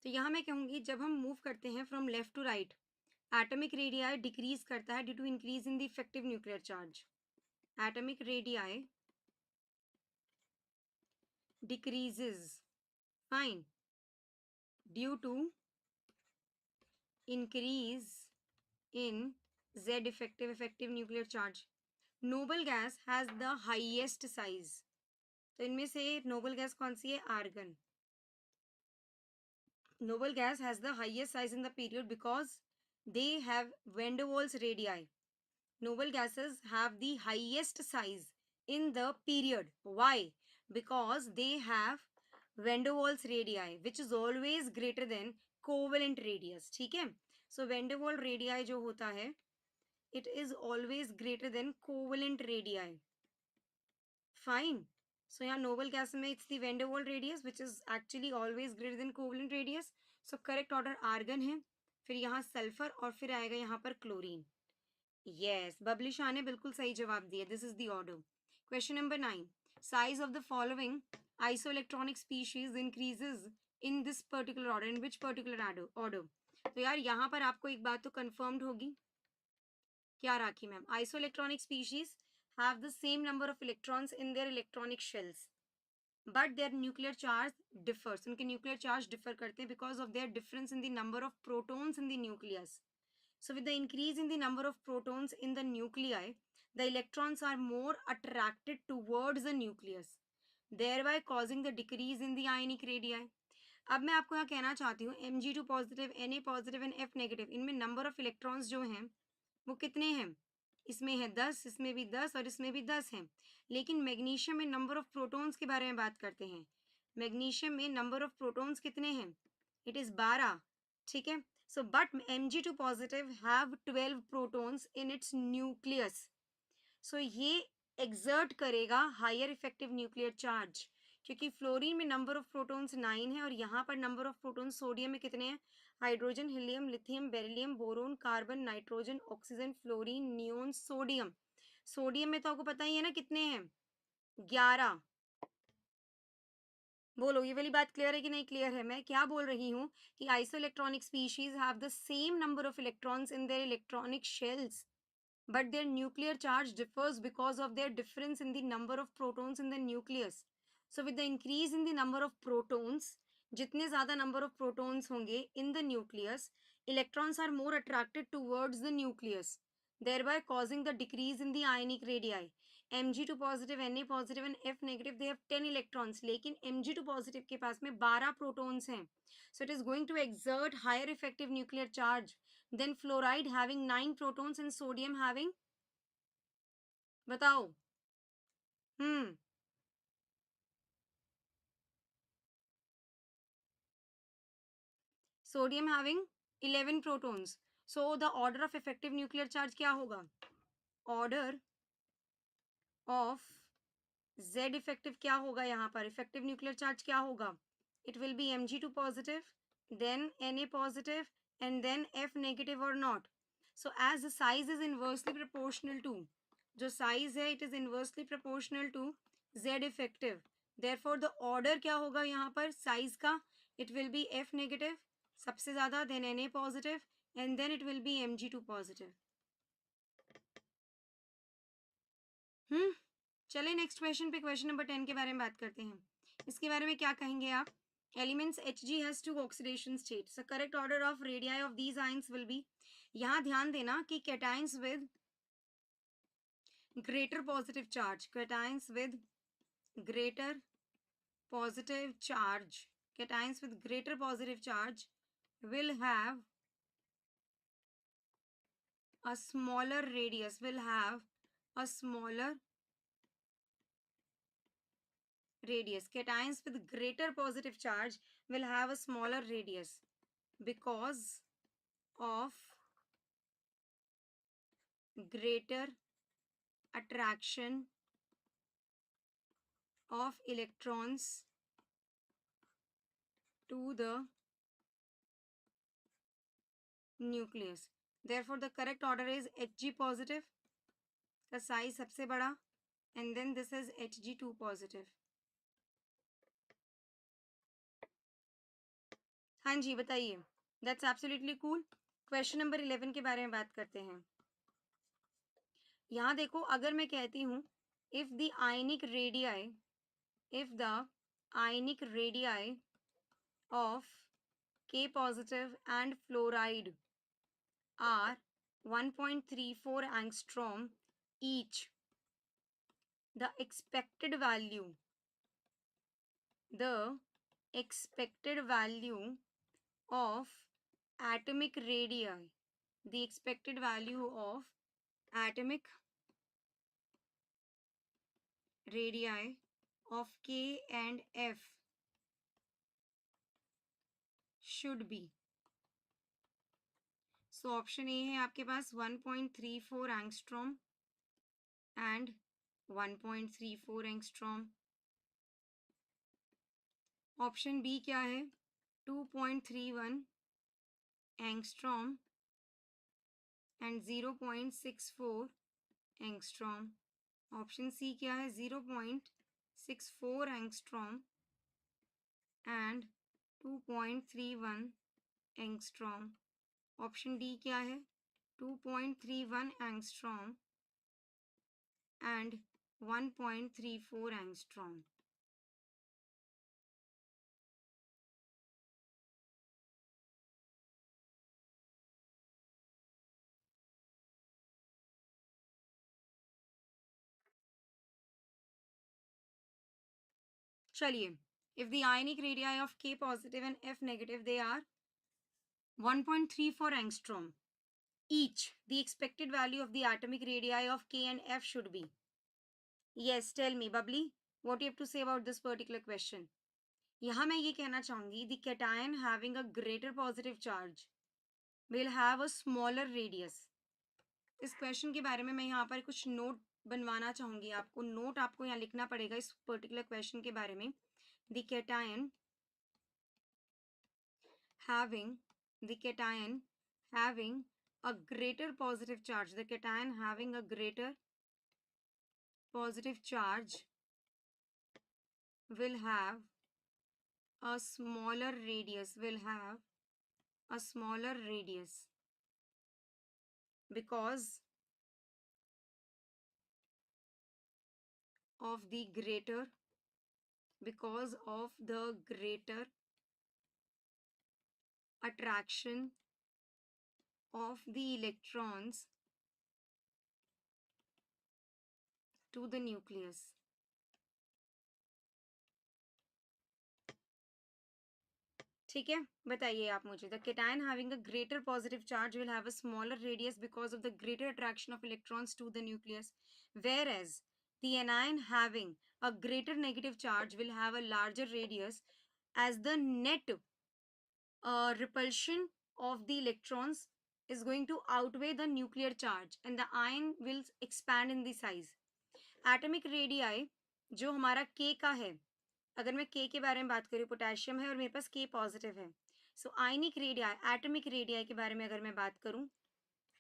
तो यहाँ मैं कहूँगी जब हम मूव करते हैं from left to right, atomic radii decrease करता है due to increase in the effective nuclear charge. Atomic radii decreases, fine, due to increase in Z effective nuclear charge. Noble gas has the highest size. तो इनमें से noble gas कौन सी है? Argon. Noble gas has the highest size in the period because they have van der Waals radii. Noble gases have the highest size in the period. Why? Because they have van der Waals radii, which is always greater than covalent radius. ठीक है? So van der Waals radii जो होता है, it is always greater than covalent radii. Fine. So यहाँ noble gas में it's the van der Waals radius which is actually always greater than covalent radius. So correct order argon है, फिर यहाँ sulphur और फिर आएगा यहाँ पर क्लोरीन. Yes, बबली शाह ने बिल्कुल सही जवाब दिया. This is the order. Question number 9. Size of the following isoelectronic species increases in this particular order. In which particular order? तो यार यहाँ पर आपको एक बात तो confirmed होगी. क्या राखी ma'am? Isoelectronic species have the same number of electrons in their electronic shells, but their nuclear charge differs. उनके nuclear charge differ करते हैं because of their difference in the number of protons in the nucleus. So with the increase in the number of protons in the nuclei, the electrons are more attracted towards the nucleus, thereby causing the decrease in the ionic radii. अब मैं आपको यहाँ कहना चाहती हूँ Mg2 positive, Na positive and F negative, इनमें number of electrons जो हैं वो कितने हैं? इसमें है 10, इसमें भी 10 और इसमें भी 10 हैं. लेकिन मैग्नीशियम में नंबर ऑफ प्रोटॉन्स के बारे में बात करते हैं. मैग्नीशियम में नंबर ऑफ प्रोटॉन्स कितने हैं? It is 12. ठीक है. So but Mg2 positive have 12 protons in its nucleus. So ये एक्सर्ट करेगा हायर इफेक्टिव न्यूक्लियर चार्ज, क्योंकि फ्लोरीन में नंबर ऑफ प्रोटॉन्स 9 है और यहाँ पर नंबर ऑफ प्रोटॉन्स सोडियम में कितने हैं? Hydrogen, helium, lithium, beryllium, boron, carbon, nitrogen, oxygen, fluorine, neon, sodium. Sodium में तो आपको पता ही है ना कितने हैं? 11. बोलो ये वाली बात क्लियर है कि नहीं क्लियर है? मैं क्या बोल रही हूँ कि isoelectronic species have the same number of electrons in their electronic shells, but their nuclear charge differs because of their difference in the number of protons in the nucleus. So with the increase in the number of protons, जितने ज़्यादा number of protons होंगे in the nucleus, electrons are more attracted towards the nucleus, thereby causing the decrease in the ionic radii. Mg2 positive, Na positive and F negative, they have 10 electrons, लेकिन Mg2 positive के पास में 12 protons हैं. So it is going to exert higher effective nuclear charge than fluoride having 9 protons and sodium having, बताओ. Sodium having 11 protons. So the order of effective nuclear charge क्या होगा? Order of Z effective क्या होगा यहाँ पर? Effective nuclear charge क्या होगा? It will be Mg2 positive, then Na positive, and then F negative or not. So as the size is inversely proportional to, जो size है it is inversely proportional to Z effective. Therefore the order क्या होगा यहाँ पर size का? It will be F negative सबसे ज़्यादा, then Na positive, and then it will be Mg2 positive. चले नेक्स्ट क्वेश्चन पे. क्वेश्चन नंबर 10 के बारे में बात करते हैं. इसके बारे में क्या कहेंगे आप? Elements Hg has to oxidation state. So correct order of radii of these ions will be. यहाँ ध्यान देना कि cations with greater positive charge, cations with greater positive charge, cations with greater positive charge will have a smaller radius, will have a smaller radius. Cations with greater positive charge will have a smaller radius because of greater attraction of electrons to the nucleus. Therefore the correct order is Hg positive, the size सबसे बड़ा, and then this is Hg2 positive. हाँ जी बताइए. That's absolutely cool. Question number 11 के बारे में बात करते हैं. यहाँ देखो, अगर मैं कहती हूँ if the ionic radii of K positive and fluoride are 1.34 angstrom each, the expected value of atomic radii, the expected value of atomic radii of K and F should be. So option A है आपके पास 1.34 angstrom and 1.34 angstrom. Option B क्या है? 2.31 angstrom and 0.64 angstrom. Option C क्या है? 0.64 angstrom and 2.31 angstrom. Option D क्या है? 2.31 angstrom and 1.34 angstrom. चलिए, if the ionic radii of K positive and F negative, they are 1.34 angstrom each, the expected value of the atomic radii of K and F should be. Yes, tell me, Bubbly, what you have to say about this particular question. यहाँ मैं ये कहना चाहूंगी, the cation having a greater positive charge will have a smaller radius. इस question के बारे में मैं यहाँ पर कुछ नोट बनवाना चाहूंगी आपको. नोट आपको यहाँ लिखना पड़ेगा इस पर्टिकुलर क्वेश्चन के बारे में. The cation having a greater positive charge, the cation having a greater positive charge will have a smaller radius will have a smaller radius because of the greater attraction of the electrons to the nucleus. ठीक है, बताइए आप मुझे. The cation having a greater positive charge will have a smaller radius because of the greater attraction of electrons to the nucleus, whereas the anion having a greater negative charge will have a larger radius as the net repulsion of the electrons is going to outweigh the nuclear charge and the ion will expand in the size. Atomic radii जो हमारा K का है, अगर मैं K के बारे में बात करूँ, पोटेशियम है और मेरे पास K पॉजिटिव है. सो आयनिक रेडियाई, एटॉमिक रेडियाई के बारे में अगर मैं बात करूँ,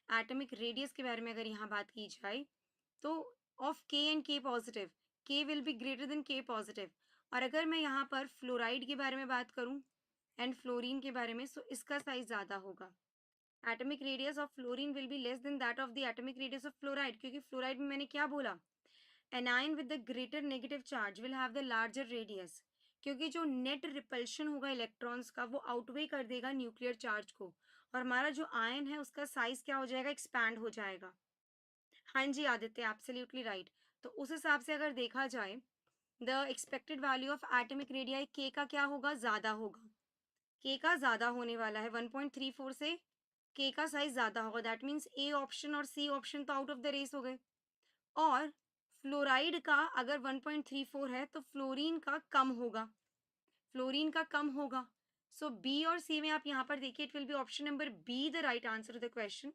एटॉमिक रेडियस के बारे में अगर यहाँ बात की जाए, तो of K and K positive, K will be greater than K positive. और अगर मैं यहाँ पर फ्लोराइड के बारे में बात करूँ एंड फ्लोरीन के बारे में, सो इसका साइज ज़्यादा होगा. Atomic radius of fluorine will be less than that of the atomic radius of fluoride, क्योंकि फ्लोराइड में मैंने क्या बोला, A9 with the greater negative charge will have the larger radius, क्योंकि जो नेट रिपल्शन होगा इलेक्ट्रॉन्स का वो आउटवे कर देगा न्यूक्लियर चार्ज को, और हमारा जो आयन है उसका साइज क्या हो जाएगा, एक्सपैंड हो जाएगा. हाँ जी आदित्य, एब्सोल्युटली राइट. तो उस हिसाब से अगर देखा जाए, the expected value of atomic radii के का क्या होगा, ज़्यादा होगा. के का ज़्यादा होने वाला है 1.34 से, के का साइज ज़्यादा होगा. दैट मीन्स ए ऑप्शन और सी ऑप्शन तो आउट ऑफ द रेस हो गए. और फ्लोराइड का अगर 1.34 है तो फ्लोरीन का कम होगा, फ्लोरीन का कम होगा. सो बी और सी में आप यहाँ पर देखिए, it will be option number B the right answer to the question,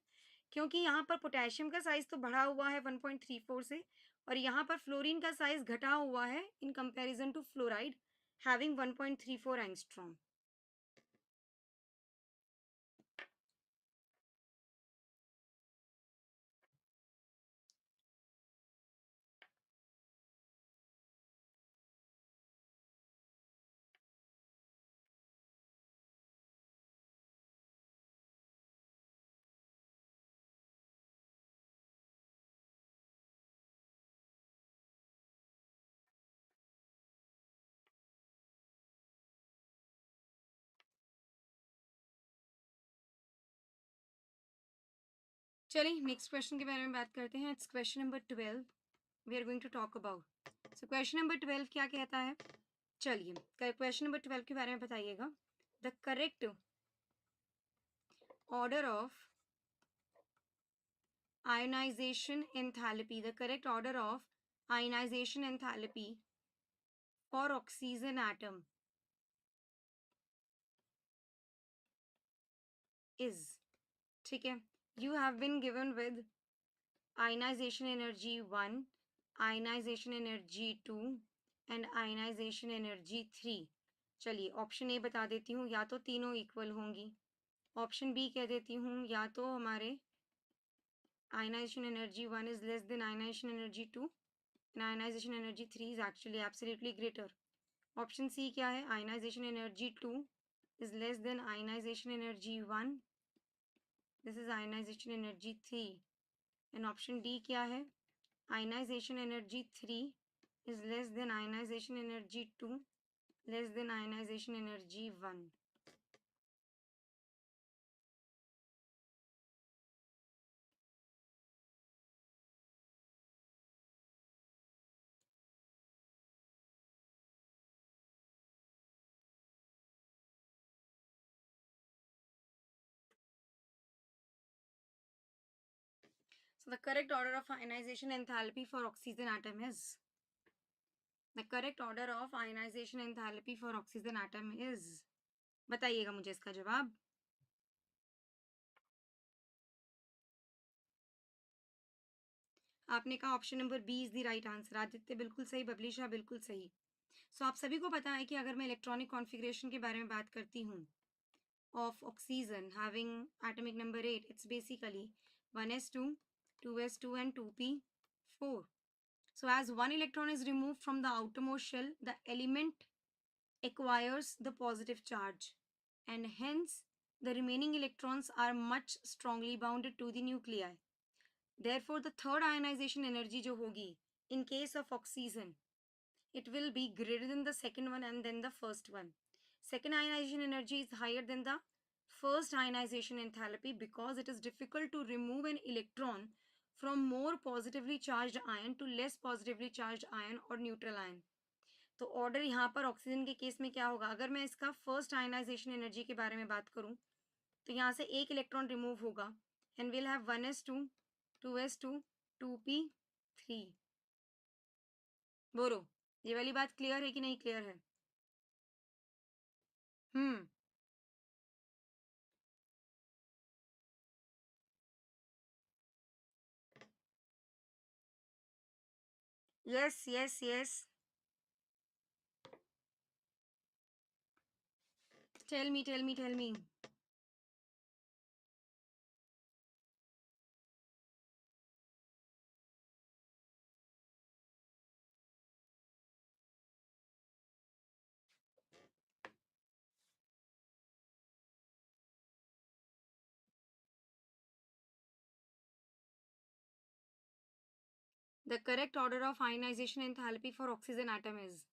क्योंकि यहाँ पर पोटेशियम का साइज तो बढ़ा हुआ है 1.34 से, और यहाँ पर फ्लोरीन का साइज घटा हुआ है in comparison to fluoride having 1.34 angstrom. चलिए नेक्स्ट क्वेश्चन के बारे में बात करते हैं. It's question number 12 we are going to talk about. So question number 12 क्या कहता है, चलिए क्वेश्चन नंबर 12 के बारे में बताइएगा. The correct order of ionization enthalpy, the correct order of ionization enthalpy for oxygen atom is, ठीक है, you have been given with ionization energy 1, ionization energy 2 and ionization energy 3. चलिए ऑप्शन ए बता देती हूँ, या तो तीनों इक्वल होंगी. ऑप्शन बी कह देती हूँ, या तो हमारे ionization energy 1 is less than ionization energy 2 and ionization energy 3 is actually absolutely greater. Option C क्या है, ionization energy 2 is less than ionization energy 1. This is ionization energy 3. And option D क्या है, ionization energy 3 is less than ionization energy 2, less than ionization energy 1. So the correct order of ionization enthalpy for oxygen atom is, the correct order of ionization enthalpy for oxygen atom is, बताइएगा मुझे इसका जवाब. आपने कहा option number B is the right answer. Aditya बिल्कुल सही, बबलीशा बिल्कुल सही. सो आप सभी को पता है कि अगर मैं इलेक्ट्रॉनिक कॉन्फ़िगरेशन के बारे में बात करती हूँ of oxygen having atomic number 8, it's basically 1s2, 2s2 and 2p4. So as one electron is removed from the outermost shell, the element acquires the positive charge, and hence the remaining electrons are much strongly bounded to the nuclei. Therefore, the third ionization energy जो होगी in case of oxygen, it will be greater than the second one and then the first one. Second ionization energy is higher than the first ionization enthalpy because it is difficult to remove an electron from more positively charged ion to less positively charged ion or neutral ion. तो order यहाँ पर oxygen के case में क्या होगा, अगर मैं इसका फर्स्ट आयनाइजेशन एनर्जी के बारे में बात करूँ तो यहाँ से एक इलेक्ट्रॉन रिमूव होगा and will have 1s2 2s2 2p3। बोलो ये वाली बात क्लियर है कि नहीं क्लियर है? Hmm. Yes yes yes, tell me tell me tell me. The correct order of ionization enthalpy for oxygen atom is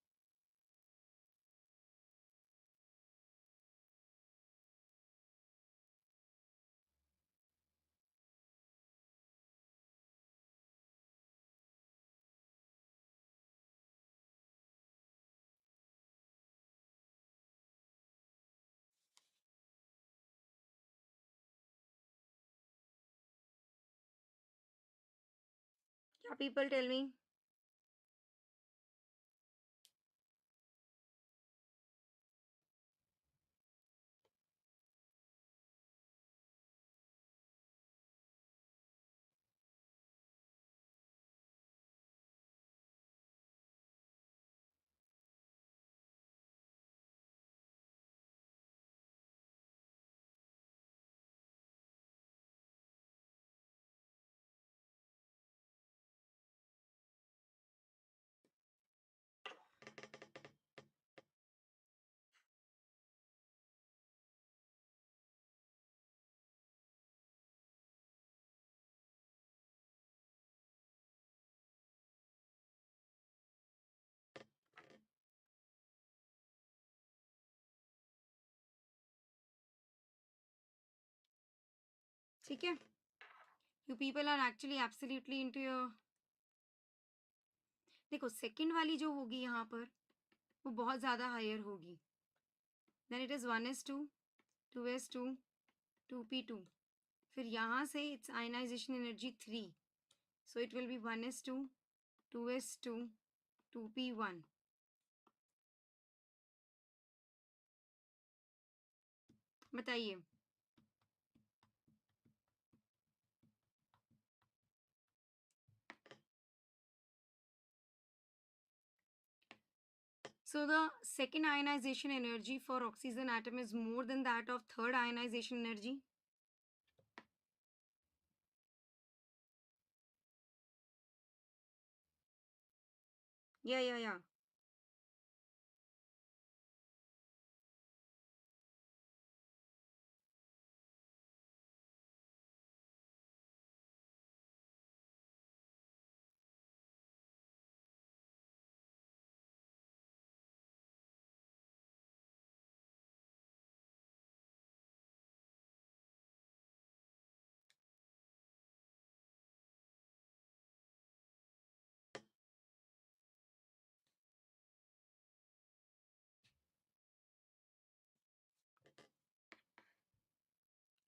क्या people tell me? ठीक है, you people are actually absolutely into your। देखो second वाली जो होगी यहाँ पर वो बहुत ज़्यादा हायर होगी, then it is 1s2 2s2 2p2, फिर यहाँ से it's ionization energy 3, so it will be 1s2 2s2 2p1। बताइए। So the second ionization energy for oxygen atom is more than that of third ionization energy. Yeah.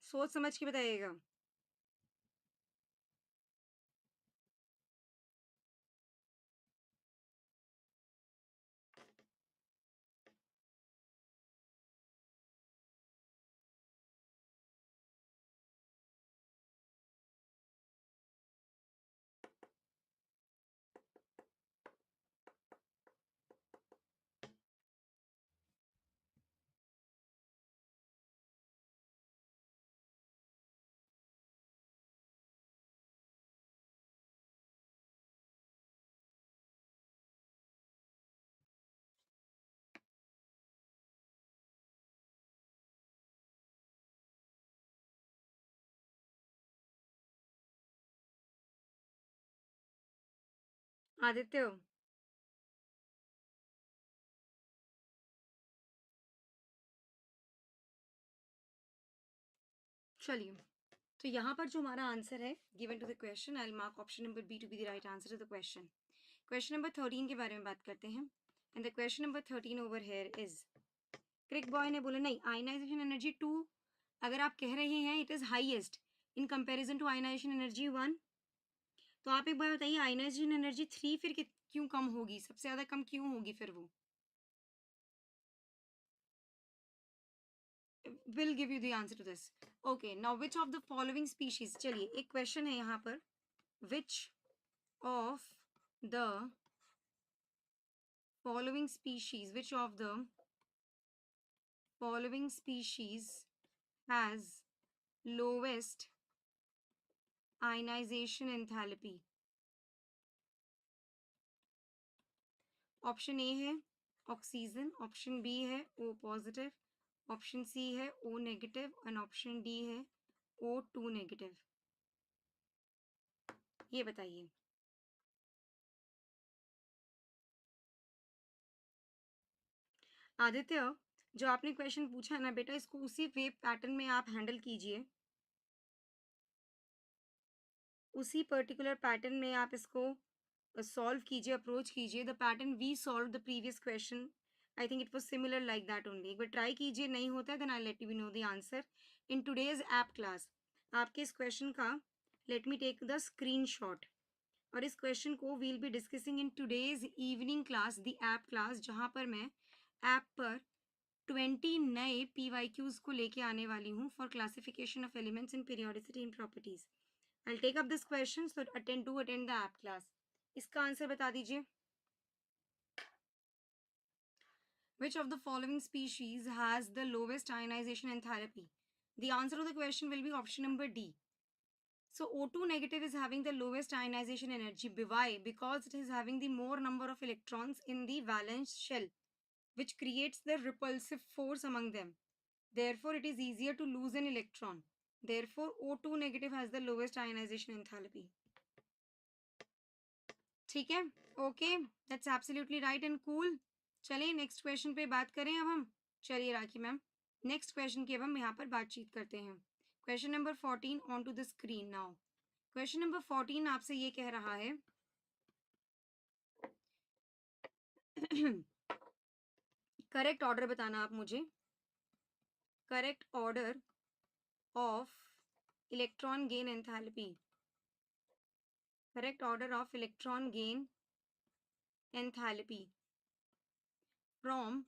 सोच समझ के बताइएगा। आदित्य, चलिए, तो यहाँ पर जो हमारा आंसर है given to the question, I will mark option number B to be the right answer to the question. Question number 13 के बारे में बात करते हैं. And the question number 13 over here is, crick boy ने बोला नहीं, आयनाइजेशन एनर्जी 2 अगर आप कह रहे हैं it is highest in comparison to ionization energy 1, तो आप एक बार बताइए आयनाइजेशन एनर्जी 3 फिर क्यों कम होगी, सबसे ज्यादा कम क्यों होगी फिर वो. Will give you the answer to this. Okay, now which of the following species, चलिए एक क्वेश्चन है यहाँ पर, which of the following species, which of the following species has lowest ionization enthalpy. Option A है oxygen, option B है O positive, option C है O negative and option D है O2 negative. ये बताइए. आदित्य, जो आपने क्वेश्चन पूछा है ना बेटा, इसको उसी वेव पैटर्न में आप हैंडल कीजिए, उसी पर्टिकुलर पैटर्न में आप इसको सॉल्व कीजिए, अप्रोच कीजिए. The pattern we solve the previous question, I think it was similar like that only. एक बार ट्राई कीजिए, नहीं होता है then I let you know the answer in today's app class. आपके इस क्वेश्चन का let me take the screenshot, और इस क्वेश्चन को we'll be discussing in today's evening class, the app class, जहाँ पर मैं ऐप पर 20 नए PYQs को लेके आने वाली हूँ for classification of elements in periodicity in properties. I'll take up this question, so attend the app class. इसका आंसर बता दीजिए. Which of the following species has the lowest ionization enthalpy? The answer to the question will be option number D. So O2 negative is having the lowest ionization energy. Why? Because it is having the more number of electrons in the valence shell, which creates the repulsive force among them. Therefore, it is easier to lose an electron. Therefore, O2 negative has the lowest ionization enthalpy. ठीक है, okay, that's absolutely right and cool. चलिए next question पे बात करें अब हम. चलिए राखी ma'am, next question की अब हम यहाँ पर बातचीत करते हैं. Question number 14 on to the screen now. Question number 14 आपसे ये कह रहा है करेक्ट ऑर्डर बताना आप मुझे, correct order of electron gain enthalpy, correct order of electron gain enthalpy from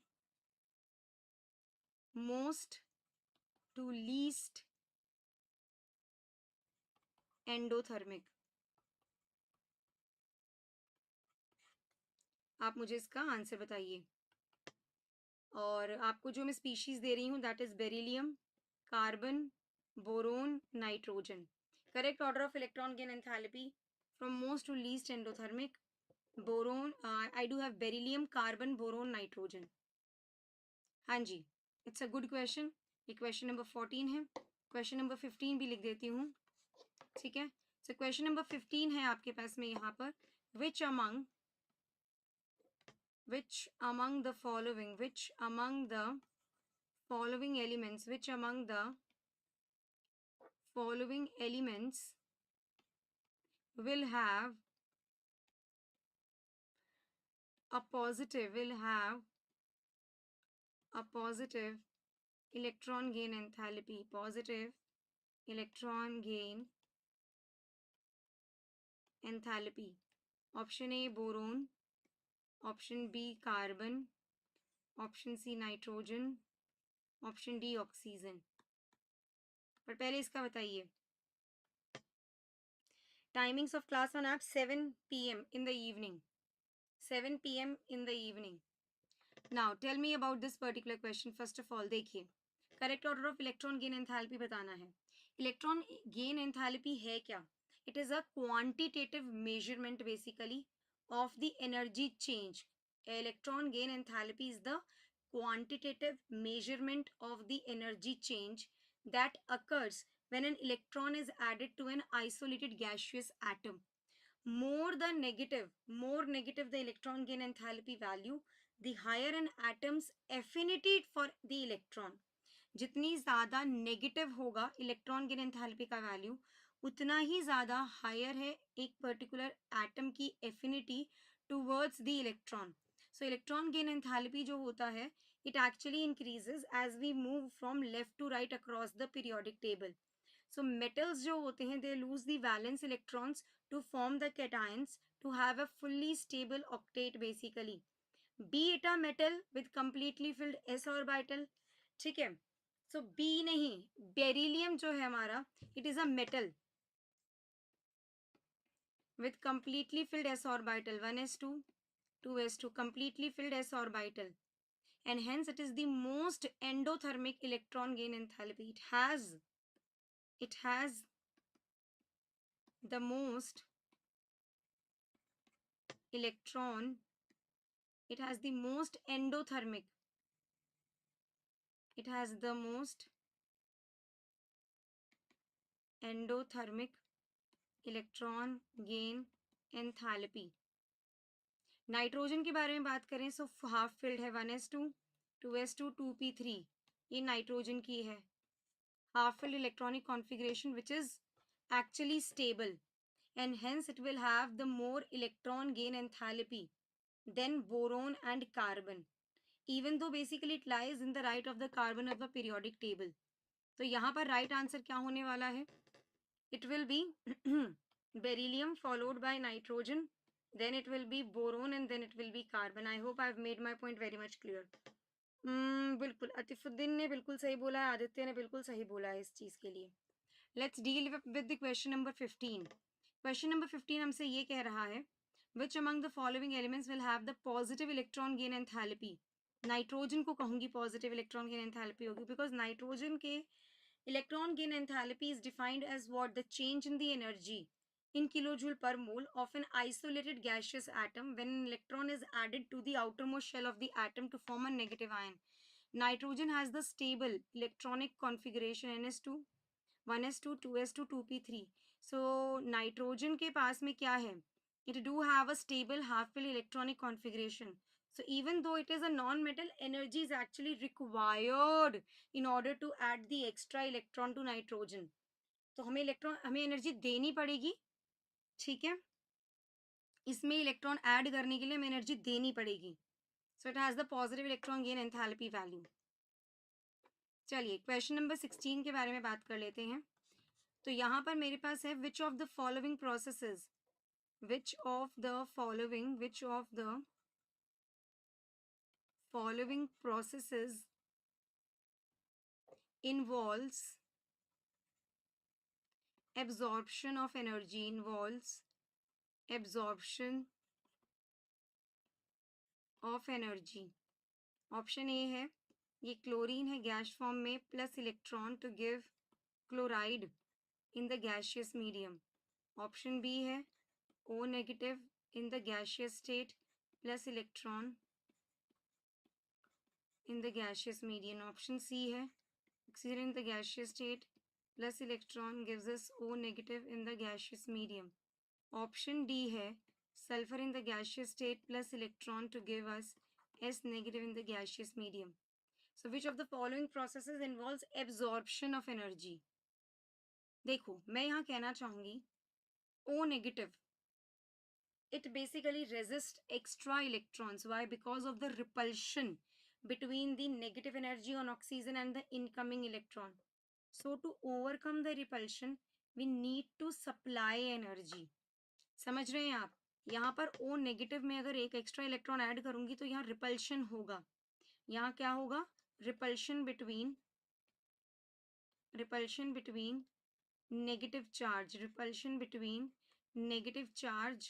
most to least endothermic. आप मुझे इसका आंसर बताइए. और आपको जो मैं स्पीशीज दे रही हूँ that is beryllium, carbon, boron, nitrogen. Correct order of electron gain enthalpy from most to least endothermic, boron, I do have beryllium, carbon, boron, nitrogen. हाँ जी, इट्स अ गुड क्वेश्चन. ये क्वेश्चन नंबर 14 है. Question number 15 भी लिख देती हूँ, ठीक है. सो क्वेश्चन नंबर 15 है आपके पास में यहाँ पर, which among the following, which among the following elements, which among the following elements will have a positive, will have a positive electron gain enthalpy, positive electron gain enthalpy. Option A boron, option B carbon, option C nitrogen, option D oxygen. पर पहले इसका बताइए. Timings of class on app 7 PM in the evening. 7 PM in the evening. Now tell me about this particular question. First of all, देखिए, correct order of electron gain enthalpy बताना है. Electron gain enthalpy है क्या? It is a quantitative measurement basically of the energy change. Electron gain enthalpy is the quantitative measurement of the energy change that occurs when an electron is added to an isolated gaseous atom. more negative the electron gain enthalpy value, the higher an atom's affinity for the electron. जितनी ज्यादा negative होगा electron gain enthalpy का value, उतना ही ज्यादा higher है एक particular atom की affinity towards the electron. So electron gain enthalpy जो होता है, it actually increases as we move from left to right across the periodic table. So metals जो होते हैं, they lose the valence electrons to form the cations to have a fully stable octet basically. Be it a metal with completely filled s orbital. ठीक है. So B नहीं, beryllium जो है हमारा, it is a metal with completely filled s orbital, 1s2 2s2, completely filled s orbital, and hence it is the most endothermic electron gain enthalpy. It has the most electron, it has the most endothermic, it has the most endothermic electron gain enthalpy. Nitrogen के बारे में बात करें, so half filled है, 1s2 2s2 2p3, ये nitrogen की है. Half filled electronic configuration which is actually stable, and hence it will have the more electron gain enthalpy than boron and carbon, even though basically it lies in the right of the carbon of the periodic table. तो यहाँ पर right answer क्या होने वाला है? It will be beryllium followed by nitrogen, then it will be boron and then it will be carbon. I hope I've made my point very much clear. बिल्कुल, अतिफुद्दीन ने बिल्कुल सही बोला है, आदित्य ने बिल्कुल सही बोला है इस चीज के लिए. Let's deal with the question number 15. Question number 15 हमसे ये कह रहा है, which among the following elements will have the positive electron gain enthalpy. Nitrogen को कहूंगी पॉजिटिव इलेक्ट्रॉन गेन एंथैल्पी होगी, बिकॉज नाइट्रोजन के electron gain enthalpy is defined as what the change in the energy in kilojoule per mole of an isolated gaseous atom when an electron is added to the outermost shell of the atom to form a negative ion. Nitrogen has the stable electronic configuration ns2 1s2 2s2 2p3. So nitrogen के पास में क्या है? It do have a stable half-fill electronic configuration. So even though it is a non-metal, energy is actually required in order to add the extra electron to nitrogen. तो हमें energy देनी पड़ेगी, ठीक है, इसमें इलेक्ट्रॉन ऐड करने के लिए हमें एनर्जी देनी पड़ेगी. So it has the positive electron gain enthalpy value. चलिए क्वेश्चन नंबर 16 के बारे में बात कर लेते हैं. तो यहाँ पर मेरे पास है, which of the following processes, which of the following processes involves absorption of energy, option A है, ये क्लोरीन है गैस फॉर्म में, plus electron to give chloride in the gaseous medium. Option B है, O negative in the gaseous state plus electron in the gaseous medium. Option C है, oxygen in the gaseous state plus electron gives us O negative in the gaseous medium. Option D है, sulfur in the gaseous state plus electron to give us S negative in the gaseous medium. So which of the following processes involves absorption of energy? देखो मैं यहाँ कहना चाहूंगी O negative, it basically resists extra electrons. Why? Because of the repulsion between the negative energy on oxygen and the incoming electron. So to overcome the repulsion, we need to supply energy. समझ रहे हैं आप? यहाँ पर O negative में अगर एक extra electron add करूंगी तो यहाँ रिपल्शन होगा. यहाँ क्या होगा? Repulsion between negative charge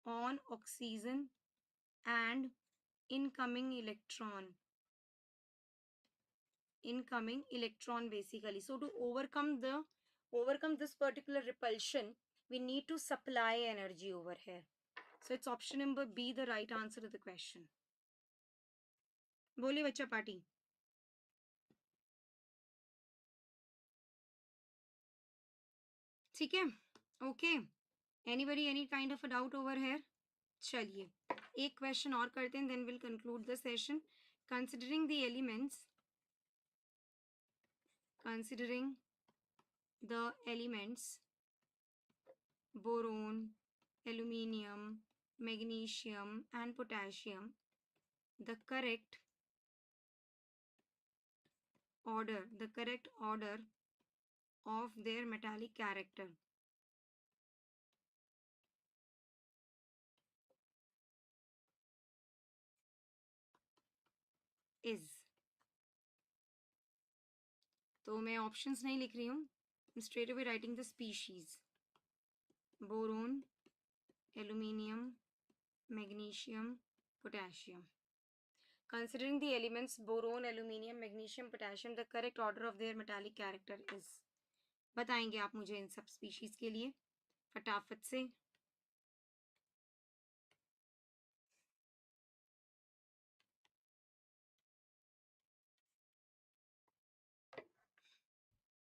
on oxygen and incoming electron basically. So to overcome this particular repulsion, we need to supply energy over here. So it's option number B, the right answer to the question. बोलिए बच्चा party. ठीक है, okay. Anybody any kind of a doubt over here? चलिए एक question और करते हैं, then will conclude the session. Considering the elements, considering the elements boron, aluminium, magnesium and potassium, the correct order of their metallic character is. तो मैं options नहीं लिख रही हूँ, straight away writing the species. Boron, aluminium, magnesium, potassium. Considering the elements boron, aluminium, magnesium, potassium, the correct order of their metallic character is. बताएंगे आप मुझे इन सब स्पीशीज के लिए फटाफट से.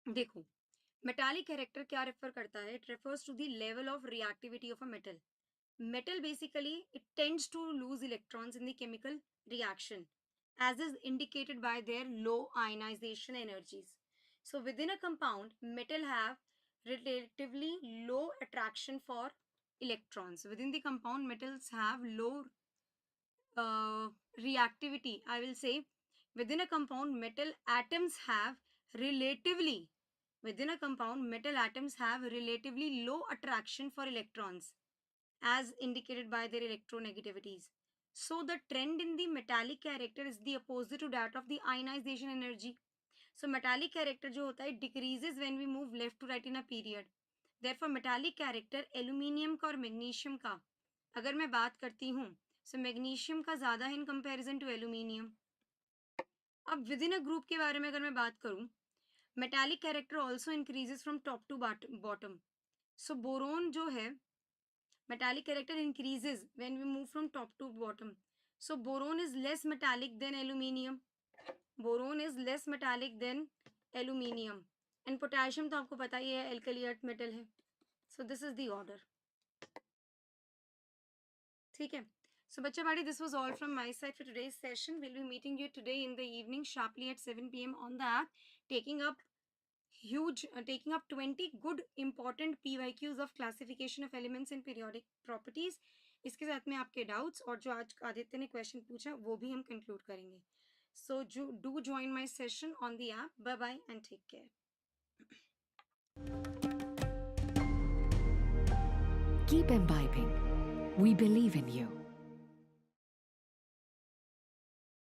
देखो, मेटालिक कैरेक्टर क्या रेफर करता है? It refers to the level of reactivity of a metal. Metal basically it tends to lose electrons in the chemical reaction, as is indicated by their low ionization energies. So within a compound, metal have relatively low attraction for electrons. Within the compound, metals have low reactivity. I will say within a compound, metal atoms have relatively low attraction for electrons, as indicated by their electronegativities. So the trend in the metallic character is the opposite to that of the ionization energy. So metallic character जो होता है decreases when we move left to right in a period. Therefore metallic character aluminium का और magnesium का अगर मैं बात करती हूँ, so magnesium का ज़्यादा है in comparison to aluminium. अब within a group के बारे में अगर मैं बात करूँ, metallic character also increases from top to bottom. So boron जो है metallic character increases when we move from top to bottom. So boron is less metallic than aluminium. And potassium तो आपको पता ही है alkali earth metal है. So this is the order. ठीक है. So बच्चा बाड़ी, this was all from my side for today's session. We'll be meeting you today in the evening sharply at 7 p.m. on the app, taking up 20 good important PYQs of classification of elements and periodic properties. इसके साथ में आपके doubts और जो आज आदित्य ने question पूछा वो भी हम कंक्लूड करेंगे. So do join my session on the app. Bye bye and take care. Keep imbibing. We believe in you.